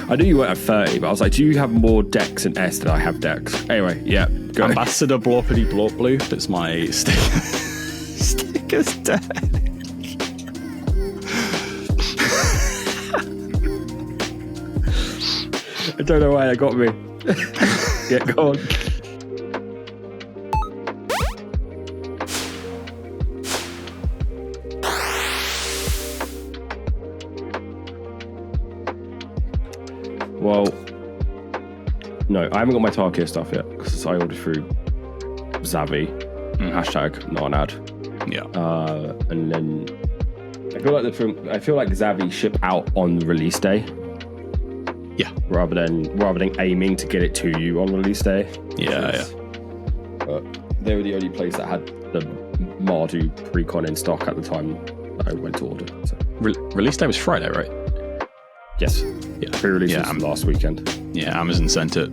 I knew you weren't at 30, but I was like, do you have more decks in S than I have decks? Anyway, yeah. Go. Ambassador Blorpity Blorp Blue. That's my sticker's deck. I don't know why that got me. Yeah, go on. Well, no, I haven't got my Tarkir stuff yet because I ordered through Zavi. Hashtag not an ad. Yeah. And then I feel like Zavi ship out on release day. Yeah. Rather than aiming to get it to you on release day. Yeah. But they were the only place that had the Mardu Precon in stock at the time that I went to order. So. Release day was Friday, right? Yes. Yeah. Pre-release was last weekend. Yeah, Amazon sent it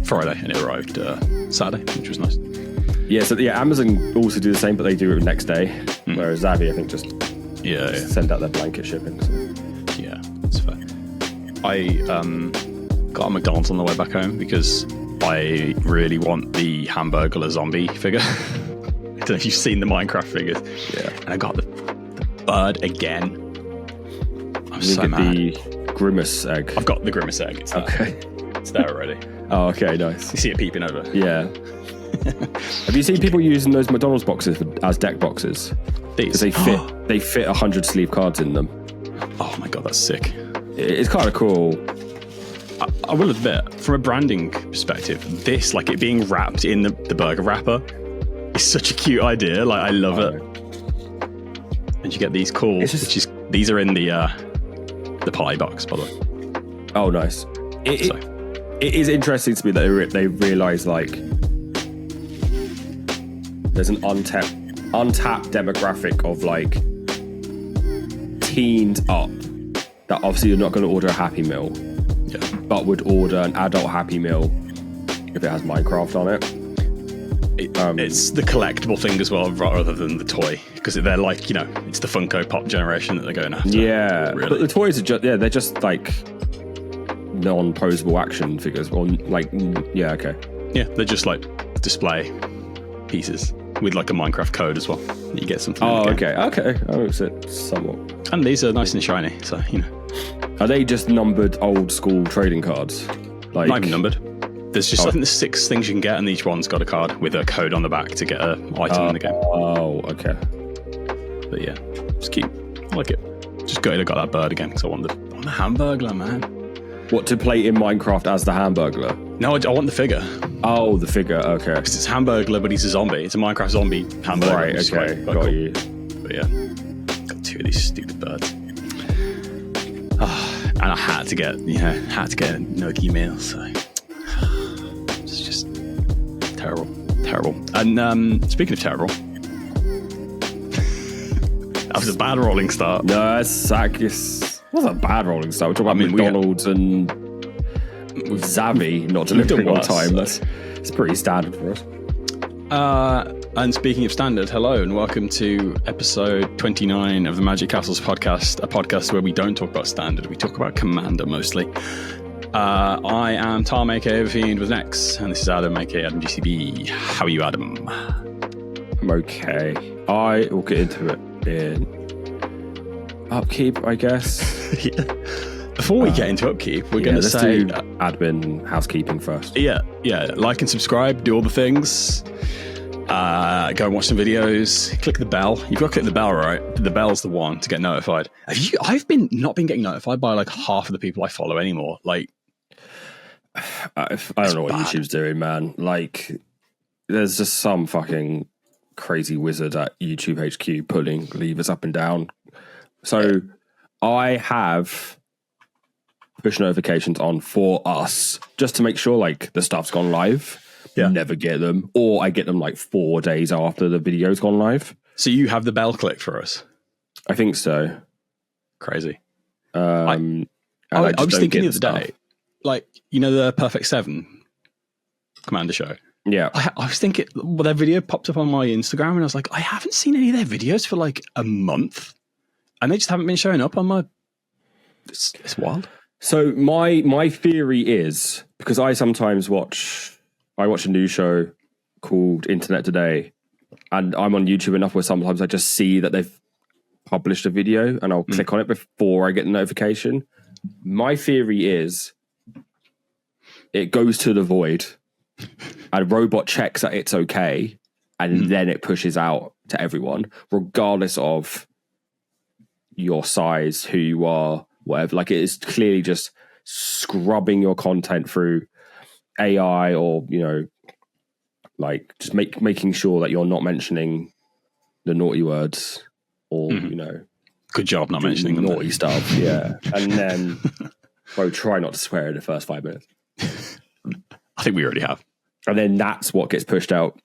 Friday and it arrived Saturday, which was nice. Yeah, so Amazon also do the same, but they do it the next day. Whereas Zavi, I think, just send out their blanket shipping. So. Yeah, that's fair. I got a McDonald's on the way back home because I really want the Hamburglar zombie figure. I don't know if you've seen the Minecraft figures. Yeah. And I got the bird again. I'm so mad. The Grimace egg. I've got the Grimace egg. It's there. Okay. It's there already. Oh, okay, nice. You see it peeping over. Yeah. Have you seen people using those McDonald's boxes as deck boxes? These? They fit 100 sleeve cards in them. Oh my god, that's sick. It's kind of cool. I will admit, from a branding perspective, this, like it being wrapped in the burger wrapper, is such a cute idea. Like, I love it. And you get these cool, these are in the pie box, by the way. Oh, nice. It is interesting to me that they realise, like, there's an untapped demographic of, like, teens up that obviously you're not going to order a Happy Meal, but would order an adult Happy Meal if it has Minecraft on it. It's the collectible thing as well, rather than the toy, because they're like, it's the Funko Pop generation that they're going after. Yeah, really. But the toys are they're just like non-posable action figures. Or like, yeah, okay. Yeah, they're just like display pieces with like a Minecraft code as well. You get something. Oh, okay. Oh, so somewhat. And these are nice and shiny, so Are they just numbered old school trading cards? Like, not even numbered. There's just, I think there's 6 things you can get, and each one's got a card with a code on the back to get an item in the game. Oh, okay. But yeah, it's cute. I like it. Just gutted I got that bird again because I want the Hamburglar, man. What, to play in Minecraft as the Hamburglar? No, I want the figure. Oh, the figure, okay. Because it's Hamburglar, but he's a zombie. It's a Minecraft zombie Hamburglar. Right, okay, got cool. You. But yeah, got 2 of these stupid birds. And I had to get a Noki meal, so it's just terrible. And speaking of terrible, that was a bad rolling start. No, it wasn't a bad rolling start. We're talking about McDonald's and with Zavi not delivering on time. It's pretty standard for us. And speaking of standard, hello and welcome to episode 29 of the Magic Castles podcast, a podcast where we don't talk about standard, we talk about Commander mostly. I am Tom, aka Fiend with an X, and this is Adam, aka Adam GCB. How are you, Adam? I'm okay. I will get into it in Upkeep, I guess. Yeah. Before we get into Upkeep, we're going to say... do admin housekeeping first. Yeah. Like and subscribe, do all the things. Go and watch some videos. Click the bell. You've got to click the bell, right? The bell's the one to get notified. I've not been getting notified by like half of the people I follow anymore. Like, I don't know what YouTube's doing, man. Like, there's just some fucking crazy wizard at YouTube HQ pulling levers up and down. So I have push notifications on for us just to make sure like the stuff's gone live. Yeah. Never get them, or I get them like 4 days after the video's gone live. So you have the bell click for us? I think so. Crazy. I was thinking the other day, like, the Perfect 7 Commander show. Yeah. I was thinking, their video popped up on my Instagram, and I was like, I haven't seen any of their videos for like a month, and they just haven't been showing up on my. It's wild. So my theory is, because I sometimes watch a news show called Internet Today, and I'm on YouTube enough where sometimes I just see that they've published a video and I'll click on it before I get the notification. My theory is it goes to the void, and a robot checks that it's okay, and then it pushes out to everyone, regardless of your size, who you are, whatever. Like, it is clearly just scrubbing your content through AI, or, you know, like just making sure that you're not mentioning the naughty words, or you know, good job not mentioning the naughty stuff. Yeah, and then try not to swear in the first 5 minutes. I think we already have. And then that's what gets pushed out.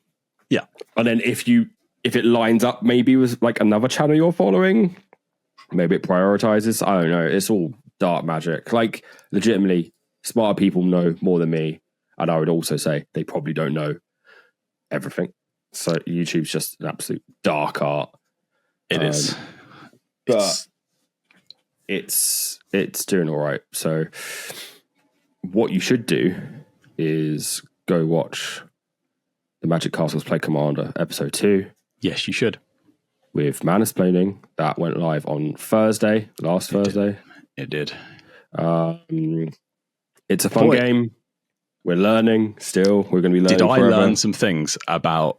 Yeah, and then if it lines up maybe with like another channel you're following, maybe it prioritizes. I don't know. It's all dark magic. Like, legitimately, smarter people know more than me, and I would also say they probably don't know everything. So YouTube's just an absolute dark art. It is, but it's doing all right. So what you should do is go watch the Magic Castles Play Commander episode 2. Yes, you should. With Mansplaining, that went live on Thursday, Thursday. It did. It's a fun game. We're learning still. We're going to be learning. Did I forever. learn some things about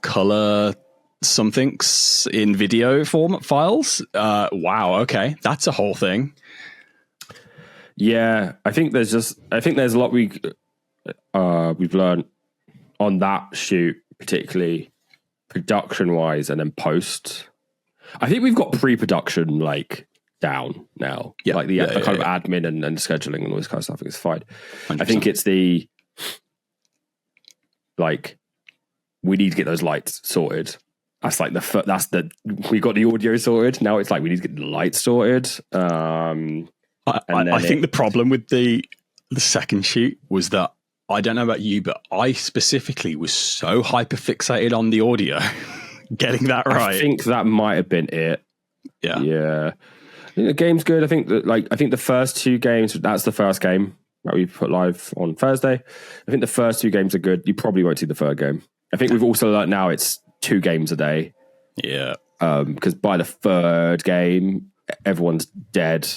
color somethings in video format files? Wow. Okay, that's a whole thing. Yeah, I think there's a lot we've learned on that shoot, particularly production wise, and then post. I think we've got pre-production like down now. Yeah, like the kind of admin and scheduling and all this kind of stuff. I think it's fine. 100%. I think it's the like we need to get those lights sorted. That's like we got the audio sorted. Now it's like we need to get the lights sorted. I think the problem with the second shoot was that, I don't know about you, but I specifically was so hyper fixated on the audio, getting that right. I think that might have been it. Yeah. I think the game's good. I think the first 2 games, that's the first game that we put live on Thursday. I think the first 2 games are good. You probably won't see the third game. I think we've also learned now it's 2 games a day. Yeah. Because by the third game, everyone's dead,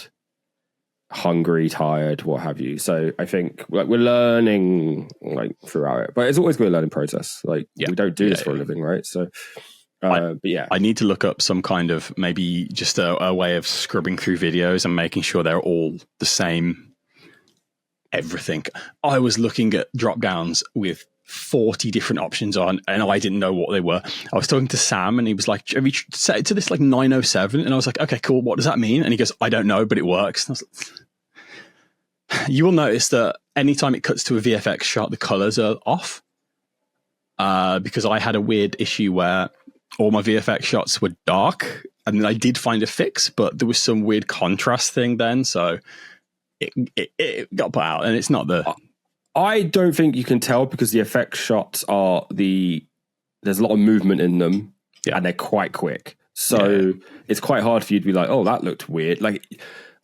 hungry, tired, what have you. So I think like we're learning like throughout it, but it's always going to be a learning process. Like we don't do this for a living, right? So, but yeah, I need to look up some kind of maybe just a way of scrubbing through videos and making sure they're all the same. Everything. I was looking at drop downs with 40 different options on, and I didn't know what they were. I was talking to Sam, and he was like, "Have you set it to this like 907?" And I was like, "Okay, cool. What does that mean?" And he goes, "I don't know, but it works." And I was like, you will notice that anytime it cuts to a VFX shot, the colors are off. Because I had a weird issue where all my VFX shots were dark, and then I did find a fix, but there was some weird contrast thing then, so it got put out, and it's not the. I don't think you can tell because the effect shots are there's a lot of movement in them, and they're quite quick. So it's quite hard for you to be like, oh, that looked weird. Like,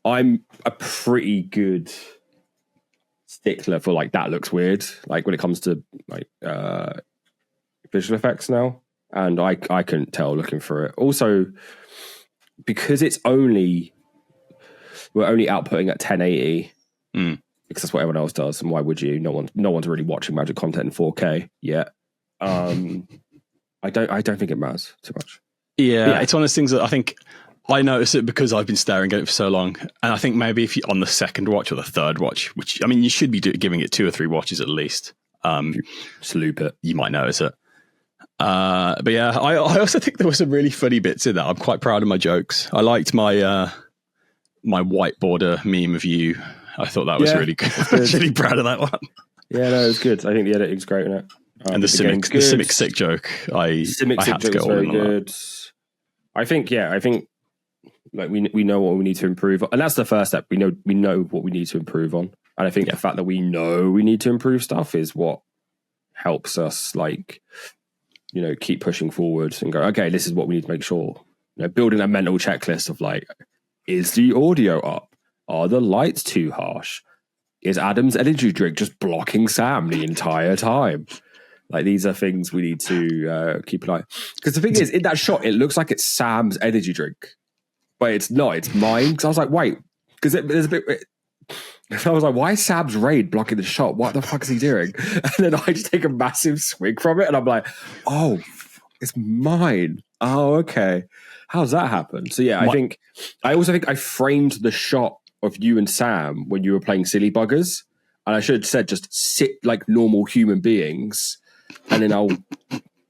I'm a pretty good stickler for like, that looks weird. Like when it comes to like visual effects now. And I couldn't tell looking through it. Also, because we're only outputting at 1080, because that's what everyone else does, and why would you? No one's really watching Magic content in 4K yet. I don't think it matters too much. Yeah, it's one of those things that I think I notice it because I've been staring at it for so long, and I think maybe if you on the second watch or the third watch, which I mean you should be giving it 2 or 3 watches at least. Just loop it. You might notice it. But yeah, I also think there were some really funny bits in that. I'm quite proud of my jokes. I liked my my white border meme of you. I thought that was really good. I was really proud of that one. Yeah, no, it was good. I think the editing's great in it. And the Simic sick joke. I had to go very good. I think like we know what we need to improve on. And that's the first step. We know what we need to improve on. And I think the fact that we know we need to improve stuff is what helps us like, you know, keep pushing forward and go, okay, this is what we need to make sure. You know, building a mental checklist of like, is the audio up? Are the lights too harsh? Is Adam's energy drink just blocking Sam the entire time? Like, these are things we need to keep an eye. Because the thing is, in that shot, it looks like it's Sam's energy drink, but it's not. It's mine. Because I was like, wait, because there's a bit. I was like, why is Sam's raid blocking the shot? What the fuck is he doing? And then I just take a massive swig from it, and I'm like, oh, it's mine. Oh, okay. How's that happen? So yeah, I also think I framed the shot of you and Sam when you were playing Silly Buggers, and I should have said just sit like normal human beings, and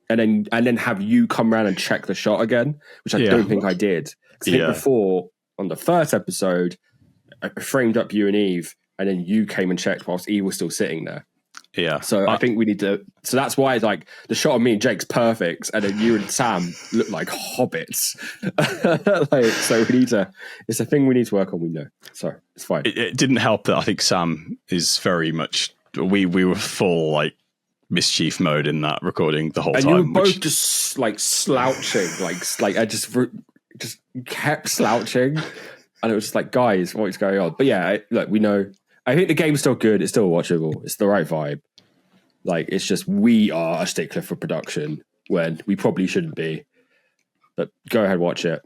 then have you come around and check the shot again, which I don't think I did. I think before, on the first episode, I framed up you and Eve, and then you came and checked whilst Eve was still sitting there. Yeah. So I think we need to. So that's why, like, the shot of me and Jake's perfect, and then you and Sam look like hobbits. So we need to. It's a thing we need to work on. We know. So it's fine. It didn't help that I think Sam is very much. We were full like mischief mode in that recording the whole time. And you were both just like slouching, like I just kept slouching, and it was just like, guys, what is going on? But yeah, look, we know. I think the game's still good. It's still watchable. It's the right vibe. Like, it's just we are a stickler for production when we probably shouldn't be. But go ahead, watch it.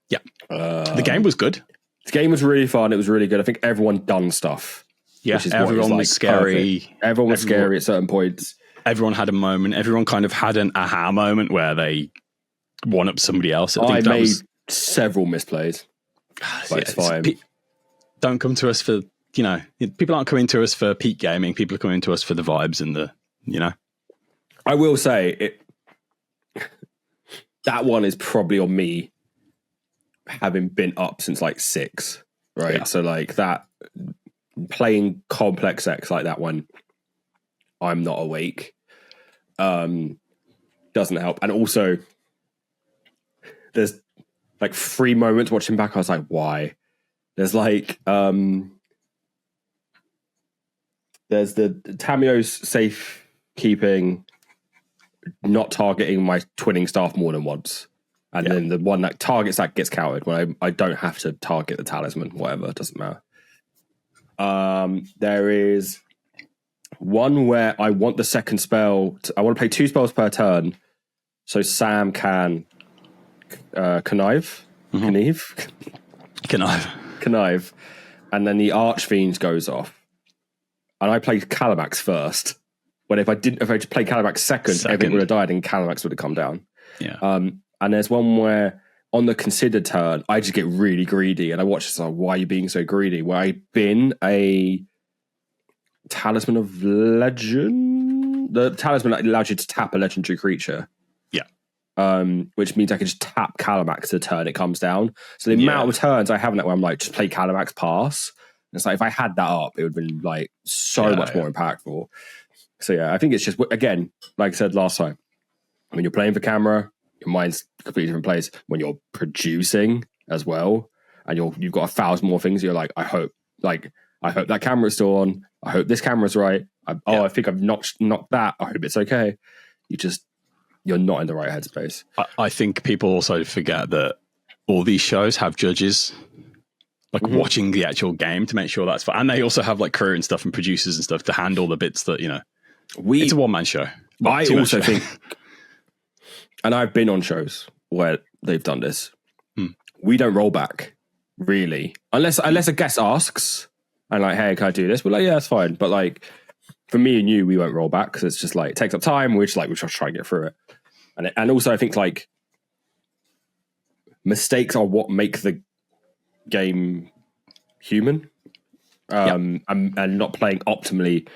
Yeah. The game was good. The game was really fun. It was really good. I think everyone done stuff. Yeah, everyone was scary. Perfect. Everyone was scary at certain points. Everyone had a moment. Everyone kind of had an aha moment where they one-up somebody else. I made several misplays. But it's fine. Don't come to us for... people aren't coming to us for peak gaming. People are coming to us for the vibes and I will say that one is probably on me having been up since like 6, right? Yeah. So like that, playing complex X like that one, I'm not awake. Doesn't help. And also, there's like 3 moments watching back, I was like, why? There's like... There's the Tamio's safekeeping, not targeting my twinning staff more than once. And then the one that targets that gets countered when I don't have to target the talisman, whatever, it doesn't matter. There is one where I want the second spell. I want to play 2 spells per turn so Sam can connive. And then the Archfiend goes off. And I played Calamax first. When if I just played Calamax second, everyone would have died and Calamax would have come down. Yeah. And there's one where on the considered turn, I just get really greedy, and I watch this. Like, why are you being so greedy? Where I bin a Talisman of Legend, the talisman that allows you to tap a legendary creature. Yeah. Which means I can just tap Calamax the turn it comes down. So the amount of turns I have in that where I'm like, just play Calamax pass. It's like, if I had that up, it would have been like so much more impactful. So yeah, I think it's just, again, like I said last time, when you're playing for camera, your mind's a completely different place. When you're producing as well, and you've got 1,000 more things, you're like, I hope that camera's still on. I hope this camera's right. I think I've knocked that. I hope it's okay. You're not in the right headspace. I think people also forget that all these shows have judges. Like watching the actual game to make sure that's fine. And they also have like crew and stuff and producers and stuff to handle the bits that, it's a one-man show. I also think, and I've been on shows where they've done this, we don't roll back, really. Unless a guest asks, and like, hey, can I do this? We're like, yeah, that's fine. But like, for me and you, we won't roll back because it's just like, it takes up time. We'll just try and get through it. And also I think like, mistakes are what make the game human, and not playing optimally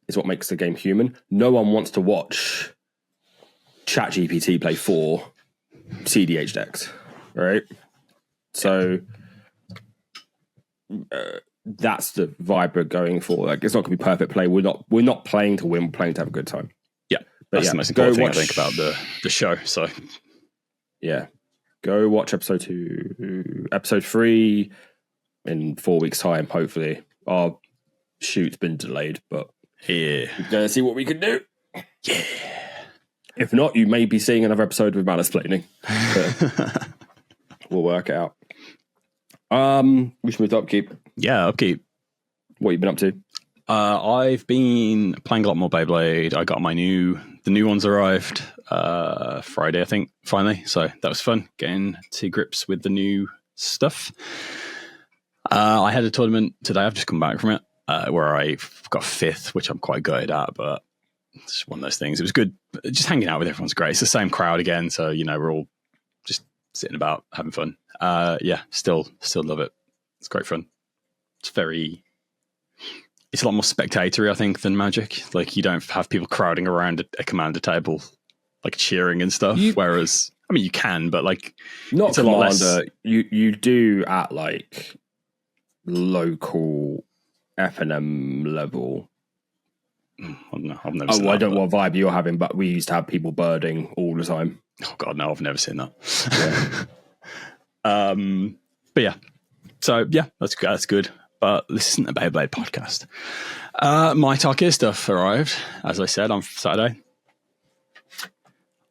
is what makes the game human. No one wants to watch ChatGPT play 4 CDH decks, right? So that's the vibe we're going for. Like, it's not going to be perfect play. We're not playing to win. We're playing to have a good time. Yeah, that's the most important thing I think about the show. So yeah, go watch episode 2, episode 3. In 4 weeks' time, hopefully. Our shoot's been delayed, but we're going to see what we can do. Yeah. If not, you may be seeing another episode with Mansplaining. We'll work it out. We should move to Upkeep. Yeah, Upkeep. What have you been up to? I've been playing a lot more Beyblade. I got the new ones arrived Friday, I think, finally. So that was fun, getting to grips with the new stuff. I had a tournament today. I've just come back from it where I got 5th, which I'm quite gutted at, but it's one of those things. It was good. Just hanging out with everyone's great. It's the same crowd again. So, we're all just sitting about having fun. Still love it. It's great fun. It's a lot more spectatory, I think, than Magic. Like, you don't have people crowding around a commander table, like cheering and stuff. Whereas, I mean, you can, but like, not it's commander. A lot less... You do at like local F&M level. I've never seen that. I don't know what vibe you're having, but we used to have people birding all the time. Oh god, no, I've never seen that. Yeah. But yeah, so yeah, that's good. But this isn't a Beyblade podcast. My Tarkir stuff arrived, as I said, on Saturday.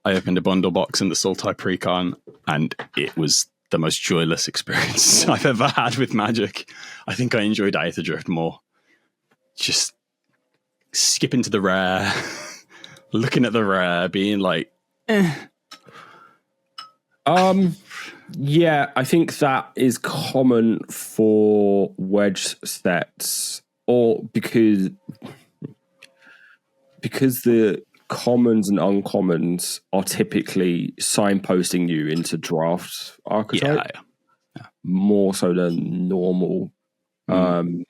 I opened a bundle box in the Sultai Precon, and it was the most joyless experience I've ever had with Magic. I think I enjoyed Aether Drift more. Just skipping to the rare, looking at the rare, being like, Yeah, I think that is common for wedge sets, or because the commons and uncommons are typically signposting you into draft archetype, more so than normal. And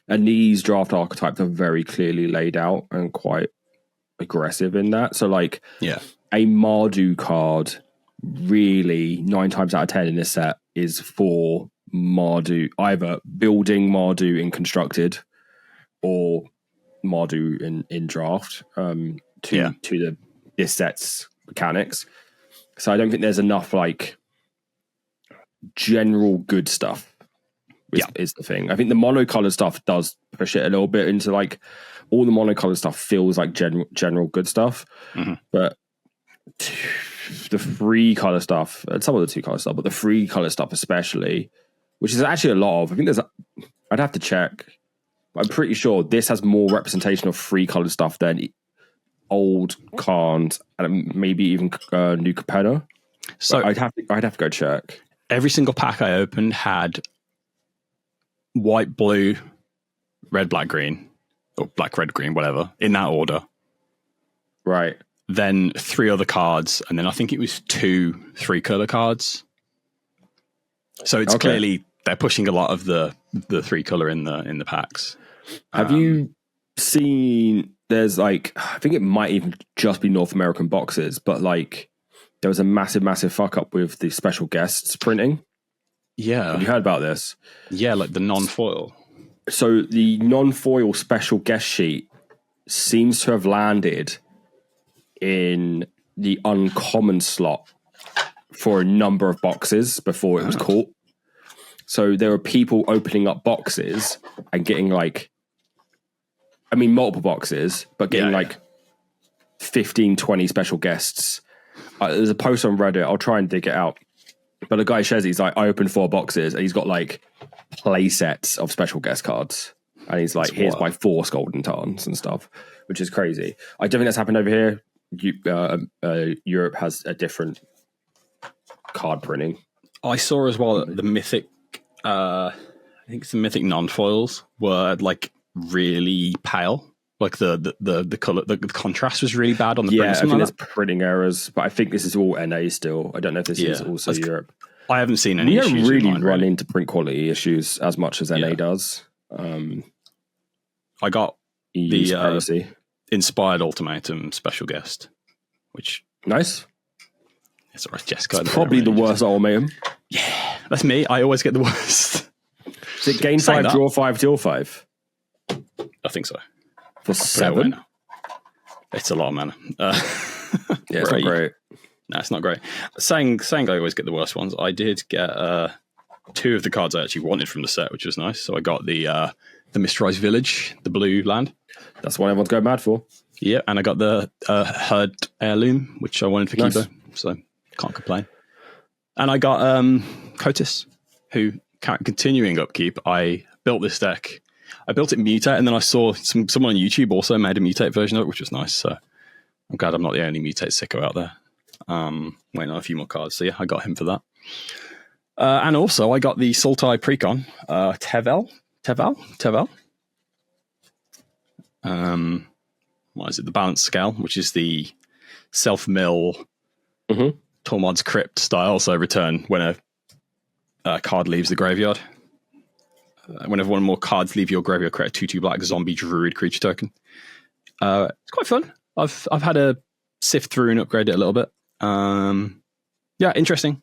these draft archetypes are very clearly laid out and quite aggressive in that. So, like, a Mardu card, really 9 times out of 10 in this set is for Mardu, either building Mardu in constructed or Mardu in draft to this set's mechanics. So I don't think there's enough like general good stuff is the thing. I think the monocolored stuff does push it a little bit into like all the monocolored stuff feels like general good stuff, but the free color stuff and some of the 2 color stuff, but the free color stuff especially, which is actually a lot of, I think I'd have to check, but I'm pretty sure this has more representation of free color stuff than old Khans and maybe even new Capenna. So I'd have to go check. Every single pack I opened had white, blue, red, black, green, or black, red, green, whatever, in that order. Right. Then 3 other cards, and then I think it was 2 3-color cards. So it's clearly they're pushing a lot of the 3-color in the packs. Have you seen? There's like, I think it might even just be North American boxes, but like there was a massive fuck up with the special guests printing. Yeah, have you heard about this? Yeah, like the non-foil. So the non-foil special guest sheet seems to have landed in the uncommon slot for a number of boxes before it was caught. So there were people opening up boxes and getting like, I mean, multiple boxes, but getting like 15, 20 special guests. There's a post on Reddit. I'll try and dig it out. But the guy shares, he's like, I opened 4 boxes and he's got like play sets of special guest cards. And he's like, here's my 4 Golden Tarns and stuff, which is crazy. I don't think that's happened over here. Europe has a different card printing. I saw as well that the mythic, I think it's the mythic non-foils were like really pale. Like the color, the contrast was really bad on the print. Yeah, I think there's printing errors, but I think this is all NA still. I don't know if this is also Europe. I haven't seen any issues. We don't really run into print quality issues as much as NA does. I got the Inspired Ultimatum special guest, which nice. It's alright, Jessica. It's probably the worst ultimatum. Yeah, that's me. I always get the worst. Is it gain 5, draw 5, deal 5? I think so. For 7? It's a lot of mana. Yeah, it's not great. No, it's not great. Saying I always get the worst ones. I did get 2 of the cards I actually wanted from the set, which was nice. So I got the Mysterized Village, the blue land. That's what everyone's going mad for. Yeah, and I got the Herd Heirloom, which I wanted for Kibo, so can't complain. And I got Kotis, who, continuing Upkeep, I built this deck. I built it mutate, and then I saw someone on YouTube also made a mutate version of it, which was nice. So I'm glad I'm not the only mutate sicko out there. Waiting on a few more cards. So yeah, I got him for that. And also I got the Sultai Precon, Tevel. What is it? The balance scale, which is the self-mill Tormod's Crypt style. So return when a card leaves the graveyard. Whenever one more cards leave your graveyard, create a 2/2 black zombie druid creature token. It's quite fun. I've had to sift through and upgrade it a little bit. Yeah, interesting.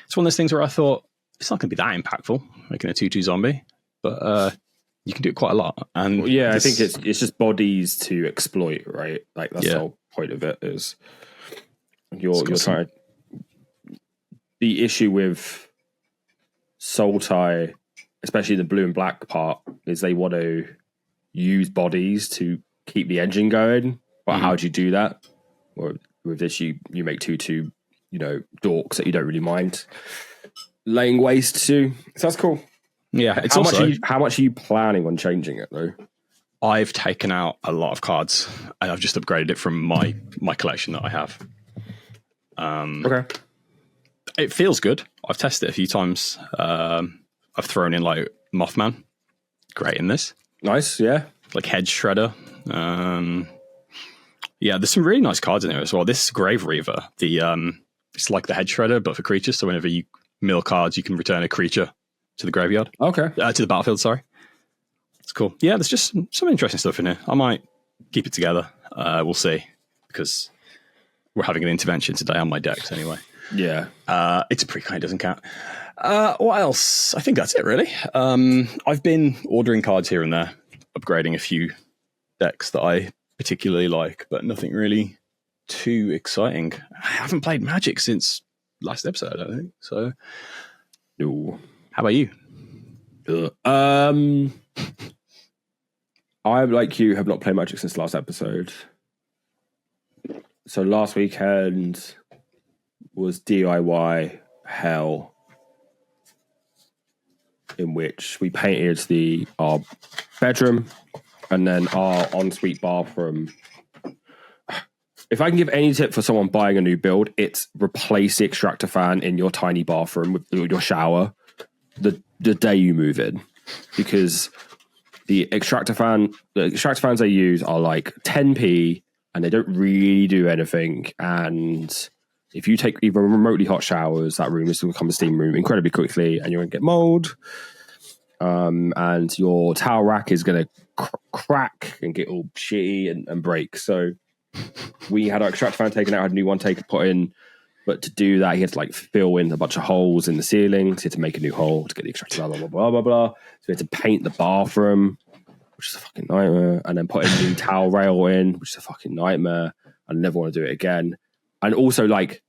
It's one of those things where I thought it's not going to be that impactful making a 2/2 zombie, but you can do it quite a lot. And well, yeah, I think it's just bodies to exploit, right? Like that's the whole point of it. Is you're trying. The issue with Sultai, especially the blue and black part, is they want to use bodies to keep the engine going. But how do you do that? Or with this, you make 2/2, dorks that you don't really mind laying waste to. So that's cool. Yeah, it's how much are you planning on changing it though? I've taken out a lot of cards and I've just upgraded it from my collection that I have. Okay. It feels good. I've tested it a few times. I've thrown in like Mothman. Great in this. Nice, yeah. Like Hedge Shredder. Yeah, there's some really nice cards in there as well. This Grave Reaver. It's like the Hedge Shredder, but for creatures. So whenever you mill cards, you can return a creature to the graveyard. Okay. To the battlefield, sorry. It's cool. Yeah, there's just some interesting stuff in here. I might keep it together. We'll see. Because we're having an intervention today on my decks anyway. Yeah. It's a pre-con, it doesn't count. What else? I think that's it, really. I've been ordering cards here and there, upgrading a few decks that I particularly like, but nothing really too exciting. I haven't played Magic since last episode, I think. So, no. How about you? I, like you, have not played Magic since last episode. So last weekend was DIY hell, in which we painted our bedroom and then our ensuite bathroom. If I can give any tip for someone buying a new build, it's replace the extractor fan in your tiny bathroom with your shower the day you move in, because the extractor fans they use are like 10p and they don't really do anything. And if you take even remotely hot showers, that room is going to become a steam room incredibly quickly, and you're going to get mold. And your towel rack is going to crack and get all shitty and break. So we had our extractor fan taken out, had a new one put in. But to do that, he had to like fill in a bunch of holes in the ceiling. So he had to make a new hole to get the extractor, blah, blah, blah, blah, blah. So we had to paint the bathroom, which is a fucking nightmare. And then put a new towel rail in, which is a fucking nightmare. I never want to do it again. And also, like,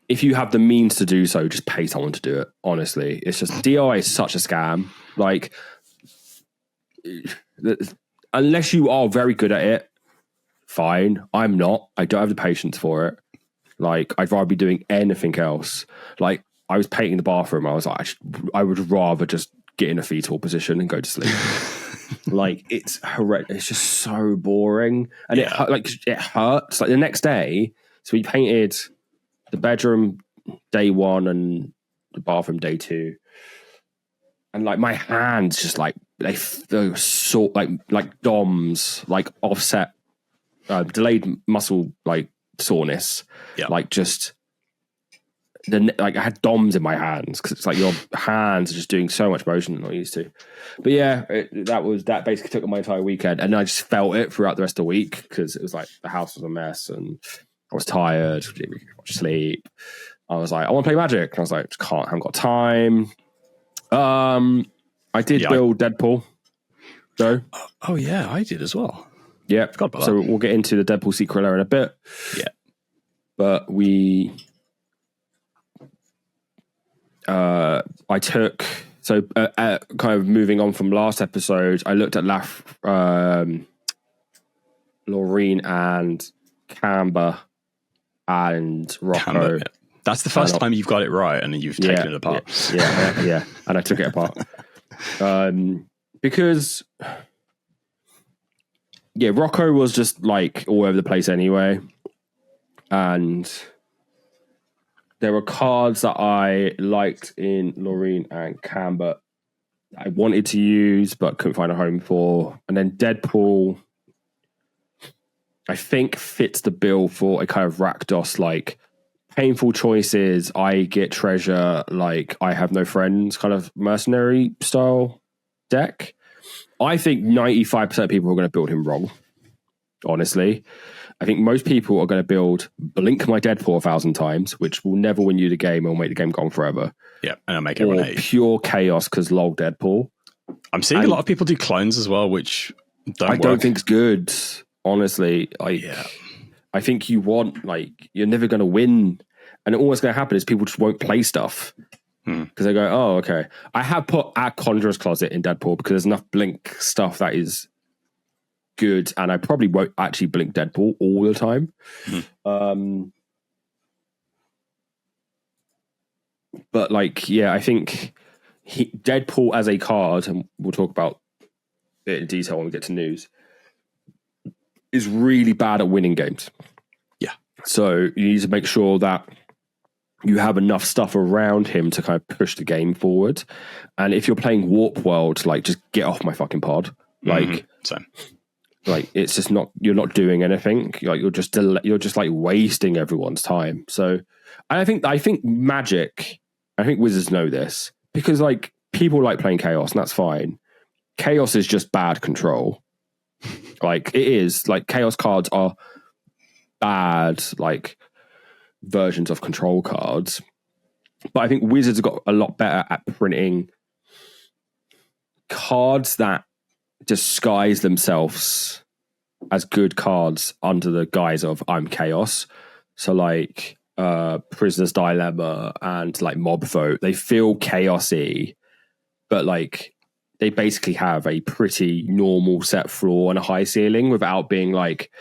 if you have the means to do so, just pay someone to do it. Honestly, it's just DIY is such a scam. Like, unless you are very good at it, fine. I'm not. I don't have the patience for it. Like, I'd rather be doing anything else. Like, I was painting the bathroom. I was like, I would rather just get in a fetal position and go to sleep. Like, it's horrendous. It's just so boring, and it hurts. Like the next day, so we painted the bedroom day 1 and the bathroom day 2, and like my hands just like they're sort like DOMs, like offset, delayed muscle like soreness, like just like I had DOMs in my hands because it's like your hands are just doing so much motion than I used to. But yeah, that basically took my entire weekend, and I just felt it throughout the rest of the week because it was like the house was a mess and I was tired, didn't really get much sleep. I was like, I want to play Magic, and I was like, I haven't got time. I did build Deadpool, though. Oh yeah, I did as well. Yeah, so we'll get into the Deadpool Secret Lair in a bit. Yeah, but I took kind of moving on from last episode. I looked at Laureen and Camber and Rocco. Camber, yeah. That's the first time you've got it right, and you've taken it apart. Yeah, and I took it apart. Because Rocco was just like all over the place anyway, and there were cards that I liked in Loreen and Cam, but I wanted to use but couldn't find a home for. And then Deadpool, I think, fits the bill for a kind of Rakdos, like painful choices, I get treasure, like I have no friends kind of mercenary style deck. I think 95% of people are going to build him wrong, honestly. I think most people are going to build Blink my Deadpool 1,000 times, which will never win you the game and will make the game go on forever. Yeah, and I'll make everyone hate. Pure chaos because lol Deadpool. I'm seeing a lot of people do clones as well, which don't think it's good, honestly. I think you want, like, you're never going to win. And all that's going to happen is people just won't play stuff. Because they go, oh, okay. I have put our Conjurer's Closet in Deadpool because there's enough Blink stuff that is good, and I probably won't actually Blink Deadpool all the time. But, like, yeah, I think Deadpool as a card, and we'll talk about it in detail when we get to news, is really bad at winning games. Yeah. So you need to make sure that you have enough stuff around him to kind of push the game forward. And if you're playing Warp World, like, just get off my fucking pod. Like, Same. Like, it's just not, you're not doing anything. Like, you're just like wasting everyone's time. So I think Magic, I think Wizards know this, because like people like playing Chaos, and that's fine. Chaos is just bad control. Like, it is, like, Chaos cards are bad, like, versions of control cards. But I think Wizards have got a lot better at printing cards that disguise themselves as good cards under the guise of I'm Chaos. So like Prisoner's Dilemma and like Mob Vote, they feel chaosy, but like they basically have a pretty normal set floor and a high ceiling without being like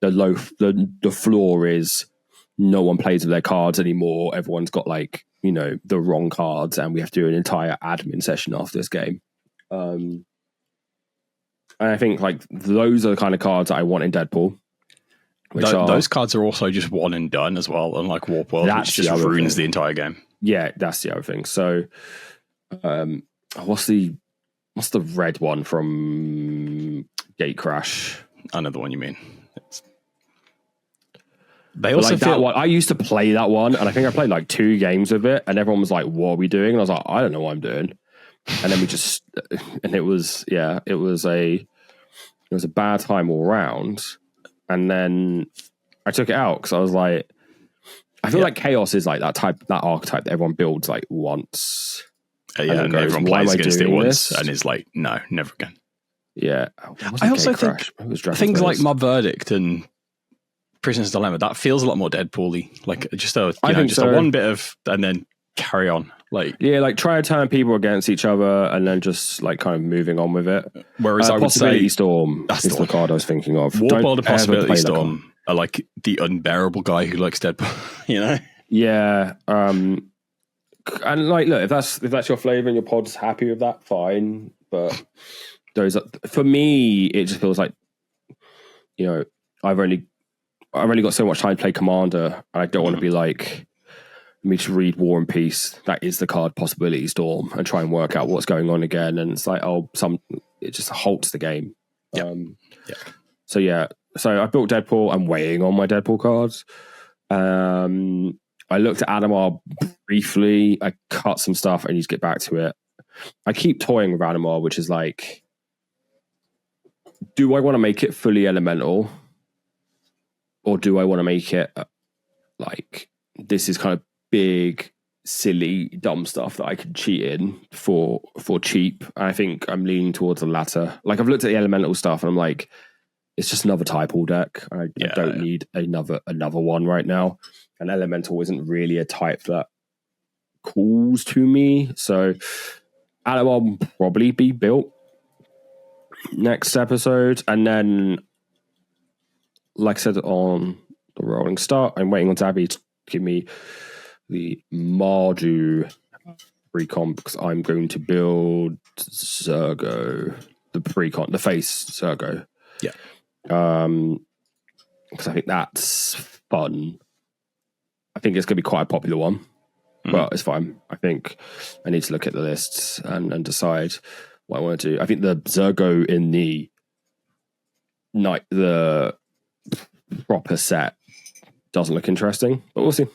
the floor is no one plays with their cards anymore. Everyone's got, like, you know, the wrong cards, and we have to do an entire admin session after this game. And I think, like, those are the kind of cards that I want in Deadpool. Those cards are also just one and done as well, unlike Warp World, which just ruins the entire game. Yeah, that's the other thing. So, what's the red one from Gatecrash? I know the one you mean. They also like that one. I used to play that one, and I think I played like 2 games of it, and everyone was like, "What are we doing?" And I was like, "I don't know what I'm doing." And then it was a bad time all around. And then I took it out because I was like, I feel like Chaos is like that archetype that everyone builds like once. And everyone plays against it once and is like, no, never again. Yeah. I also think things like Mob Verdict and Prisoner's Dilemma, that feels a lot more Deadpool-y. Like just a one bit of, and then carry on. Like, yeah, like try to turn people against each other and then just like kind of moving on with it. Whereas I would Possibility say Storm is the card I was thinking of. Warp World and Possibility Storm are like the unbearable guy who likes Deadpool, you know? Yeah. And like, look, if that's your flavor and your pod's happy with that, fine. But for me, it just feels like, you know, I've only got so much time to play Commander, and I don't want to be like, me to read War and Peace. That is the card Possibility Storm, and try and work out what's going on again. And it's like, it just halts the game. So I built Deadpool. I'm weighing on my Deadpool cards. I looked at Animar briefly. I cut some stuff. I need to get back to it. I keep toying with Animar, which is like, do I want to make it fully elemental? Or do I want to make it like, this is kind of big, silly, dumb stuff that I can cheat in for cheap? And I think I'm leaning towards the latter. Like, I've looked at the elemental stuff and I'm like, it's just another typal deck. I don't need another one right now. And elemental isn't really a type that calls to me. So Animal will probably be built next episode. And then, like I said on the Rolling Start, I'm waiting on Zabby to give me the Mardu pre-con because I'm going to build Zergo, the pre-con, the face Zergo. Yeah. Because I think that's fun. I think it's going to be quite a popular one, but it's fine. I think I need to look at the lists and decide what I want to do. I think the Zergo in the proper set doesn't look interesting, but we'll see.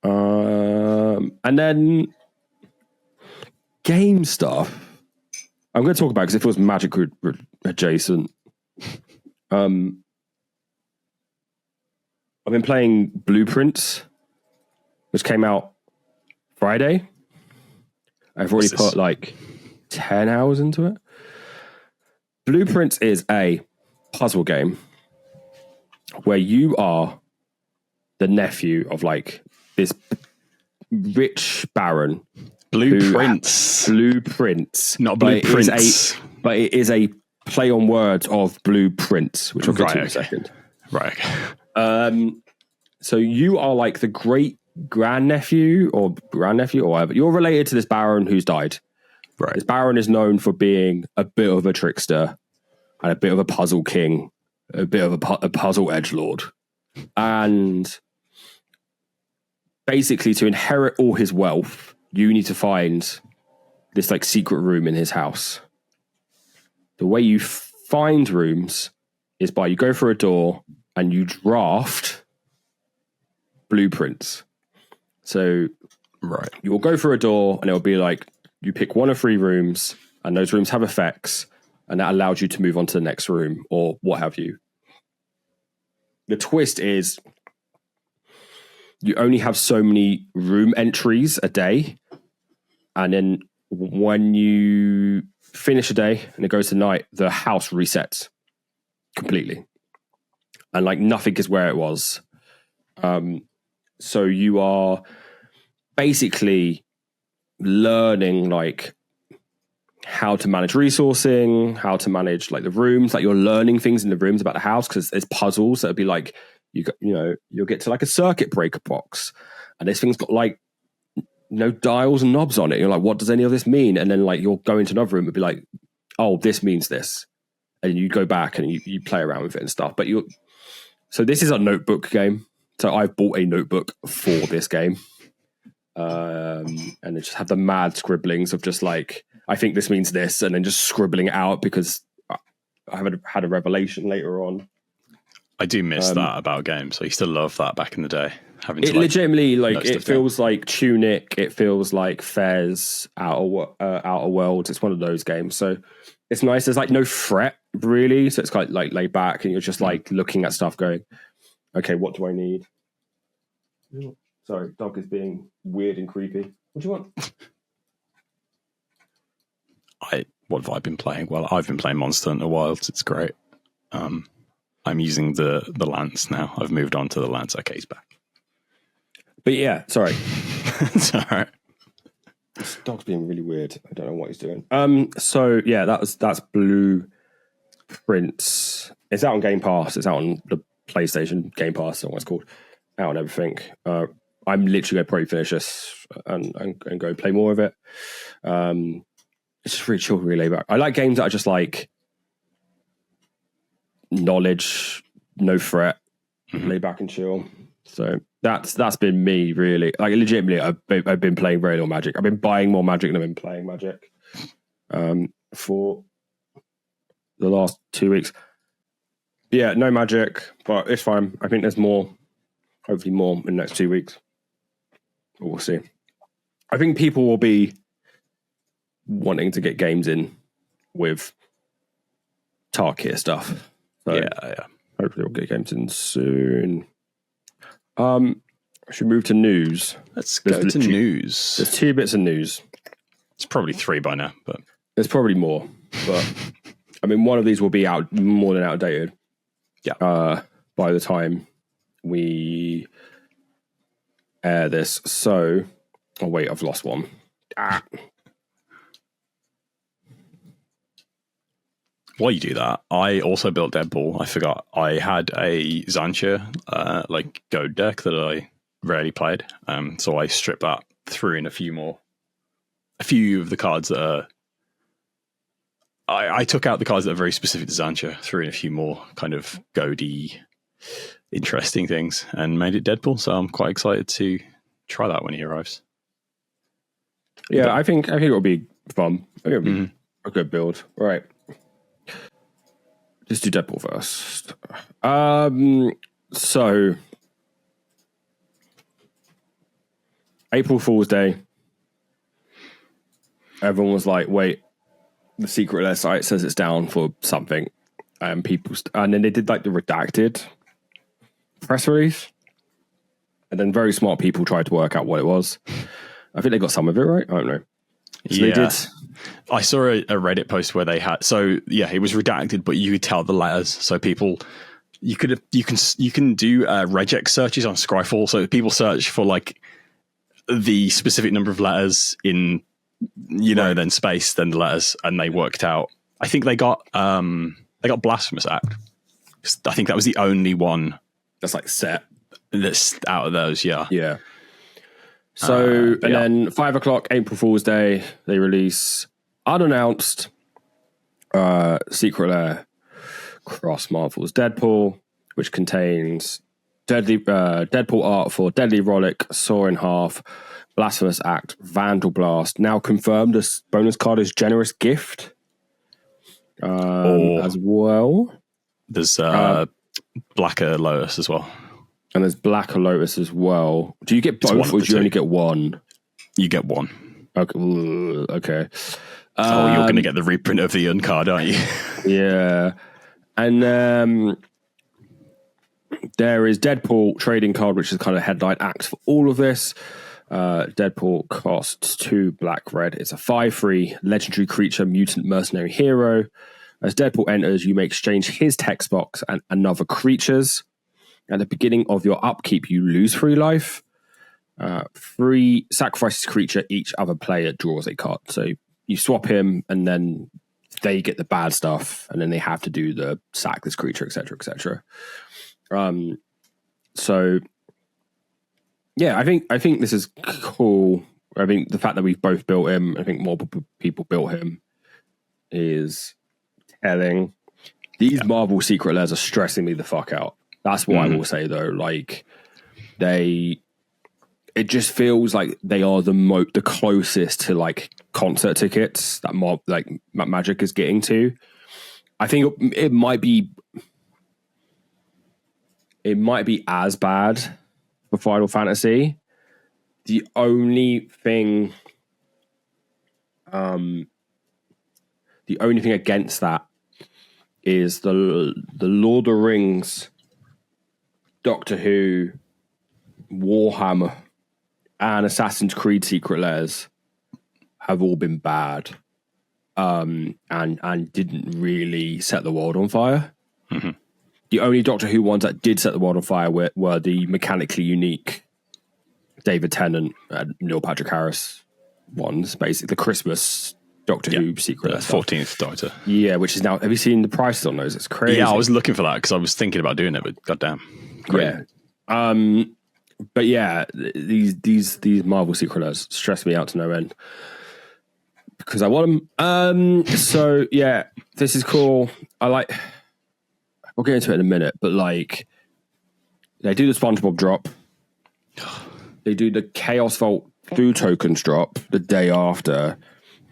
And then game stuff. I'm going to talk about because it feels Magic adjacent. I've been playing Blueprints, which came out Friday. I've already put like 10 hours into it. Blueprints is a puzzle game where you are the nephew of like this rich baron. Blueprints. Not blueprints. But it is a play on words of blueprints, which I'll get to in a second. Right. So you are like the great grandnephew or whatever. You're related to this baron who's died. Right. This baron is known for being a bit of a trickster and a bit of a puzzle king, a bit of a puzzle edgelord. And basically to inherit all his wealth, you need to find this like secret room in his house. The way you find rooms is by you go through a door and you draft blueprints. So you will go through a door and it will be like you pick one of 3 rooms and those rooms have effects and that allows you to move on to the next room or what have you. The twist is you only have so many room entries a day, and then when you finish a day and it goes to night, the house resets completely. And like nothing is where it was. So you are basically learning like how to manage resourcing, how to manage like the rooms, like you're learning things in the rooms about the house because there's puzzles. So it'd be like, you'll get to like a circuit breaker box and this thing's got like dials and knobs on it. You're like, what does any of this mean? And then like you'll go into another room and be like, oh, this means this. And you go back and you play around with it and stuff. But so this is a notebook game. So I've bought a notebook for this game. And they just have the mad scribblings of just like, I think this means this, and then just scribbling it out because I haven't had a revelation later on. I do miss that about games. I used to love that back in the day. Legitimately, like, it feels like Tunic. It feels like Fez, Outer Worlds. It's one of those games. So it's nice. There's like no fret really. So it's quite like laid back and you're just like looking at stuff going, okay, what do I need? Sorry, dog is being weird and creepy. What do you want? What have I been playing? Well, I've been playing Monster Hunter Wilds. It's great. I'm using the Lance now. I've moved on to the Lance. Okay, he's back. But yeah, sorry. It's all right. This dog's being really weird. I don't know what he's doing. So yeah, that's Blueprints. It's out on Game Pass. It's out on the PlayStation Game Pass. Or what it's called. Out on everything. I'm literally going to probably finish this and go play more of it. It's just really chill, really laid back. I like games that are just like knowledge, no threat, lay back and chill. So that's been me really. Like legitimately, I've been playing very little Magic. I've been buying more Magic than I've been playing Magic for the last 2 weeks. Yeah, no Magic, but it's fine. I think there's more, hopefully more in the next 2 weeks. But we'll see. I think people will be wanting to get games in with Tarkir stuff. So yeah. Hopefully we'll get games in soon. I should move to news. Let's go to news. There's 2 bits of news. It's probably 3 by now, but there's probably more. But I mean, one of these will be out more than outdated. Yeah. By the time we air this. So, oh wait, I've lost one. While you do that, I also built Deadpool. I forgot. I had a Zantia goat deck that I rarely played. So I stripped that, threw in a few more a few of the cards that are. I took out the cards that are very specific to Zancha, threw in a few more kind of goady, interesting things, and made it Deadpool. So I'm quite excited to try that when he arrives. Yeah, I think it'll be fun. I think it'll be a good build. All right. Let's do Deadpool first. So April Fool's Day. Everyone was like, wait, the Secret Lair site says it's down for something. And then they did like the redacted press release. And then very smart people tried to work out what it was. I think they got some of it right. I don't know. So they did. I saw a Reddit post where they had. So yeah, it was redacted, but you could tell the letters. So people, you can do regex searches on Scryfall. So people search for like the specific number of letters in, then space, then the letters, and they worked out. I think they got Blasphemous Act. I think that was the only one that's like set. That's out of those. Yeah. Yeah. So, then 5 o'clock, April Fool's Day, they release unannounced Secret Lair Cross Marvel's Deadpool, which contains Deadpool art for Deadly Rollick, Saw in Half, Blasphemous Act, Vandal Blast. Now confirmed, this bonus card is Generous Gift as well. There's Blacker Lotus as well. And there's Blacker Lotus as well. Do you get both, or do you only get one? You get one. Okay. Okay. You're going to get the reprint of the uncard, aren't you? Yeah. And there is Deadpool trading card, which is kind of headline act for all of this. Deadpool costs 2 black-red. It's a 5/3 legendary creature, mutant mercenary hero. As Deadpool enters, you may exchange his text box and another creature's. At the beginning of your upkeep, you lose 3 life. 3 sacrifices creature, each other player draws a card. So you swap him, and then they get the bad stuff, and then they have to do the sack this creature, etc., etc. So yeah, I think this is cool. I think the fact that we've both built him, I think more people built him, is telling. These Marvel Secret Lairs are stressing me the fuck out. That's what I will say though. Like it just feels like they are the closest to like concert tickets that Magic is getting to. I think it might be as bad for Final Fantasy. The only thing against that is the Lord of the Rings, Doctor Who, Warhammer, and Assassin's Creed Secret Lairs have all been bad, and didn't really set the world on fire. Mm-hmm. The only Doctor Who ones that did set the world on fire were the mechanically unique David Tennant and Neil Patrick Harris ones, basically the Christmas Doctor Who Secret Lair 14th Doctor. Yeah, which is now. Have you seen the prices on those? It's crazy. Yeah, I was looking for that because I was thinking about doing it, but goddamn. Great. Yeah. But yeah, these Marvel Secret Lairs stress me out to no end because I want them. So yeah, this is cool. We'll get into it in a minute, but like they do the SpongeBob drop. They do the Chaos Vault 2 tokens drop the day after.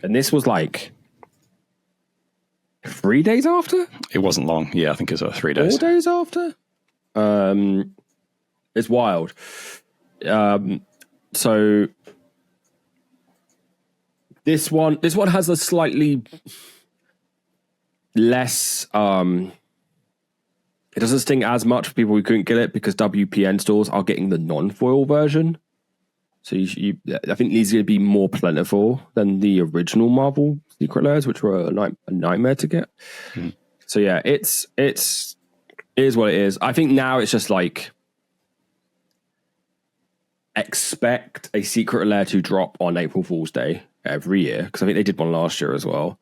And this was like 3 days after? It wasn't long. Yeah, I think it was 3 days. 4 days after? It's wild. So this one has a slightly less it doesn't sting as much for people who couldn't get it because WPN stores are getting the non-foil version. So I think these are going to be more plentiful than the original Marvel Secret Lairs, which were a nightmare to get. Mm. So yeah, it is what it is. I think now it's just like expect a Secret Lair to drop on April Fool's Day every year, because I think they did one last year as well.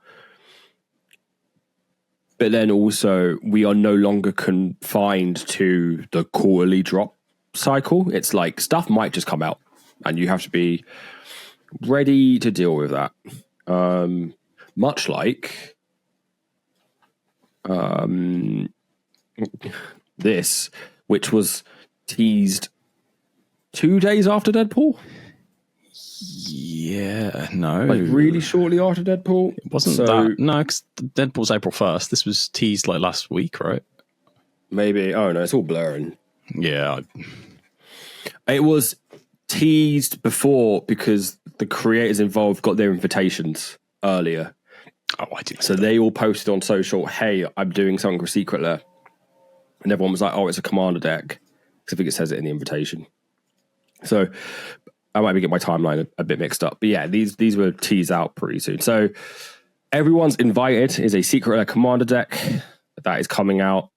But then also we are no longer confined to the quarterly drop cycle. It's like stuff might just come out and you have to be ready to deal with that. Much like this, which was teased 2 days after Deadpool. Yeah, no. Like really shortly after Deadpool. It wasn't that. No, because Deadpool's April 1st. This was teased like last week, right? Maybe. Oh, no, it's all blurring. Yeah. It was teased before because the creators involved got their invitations earlier. Oh, I did. So they all posted on social, hey, I'm doing something for Secret Lair. And everyone was like, oh, it's a commander deck. Because I think it says it in the invitation. So I might be getting my timeline a bit mixed up. But yeah, these were teased out pretty soon. So everyone's invited is a Secret Lair commander deck that is coming out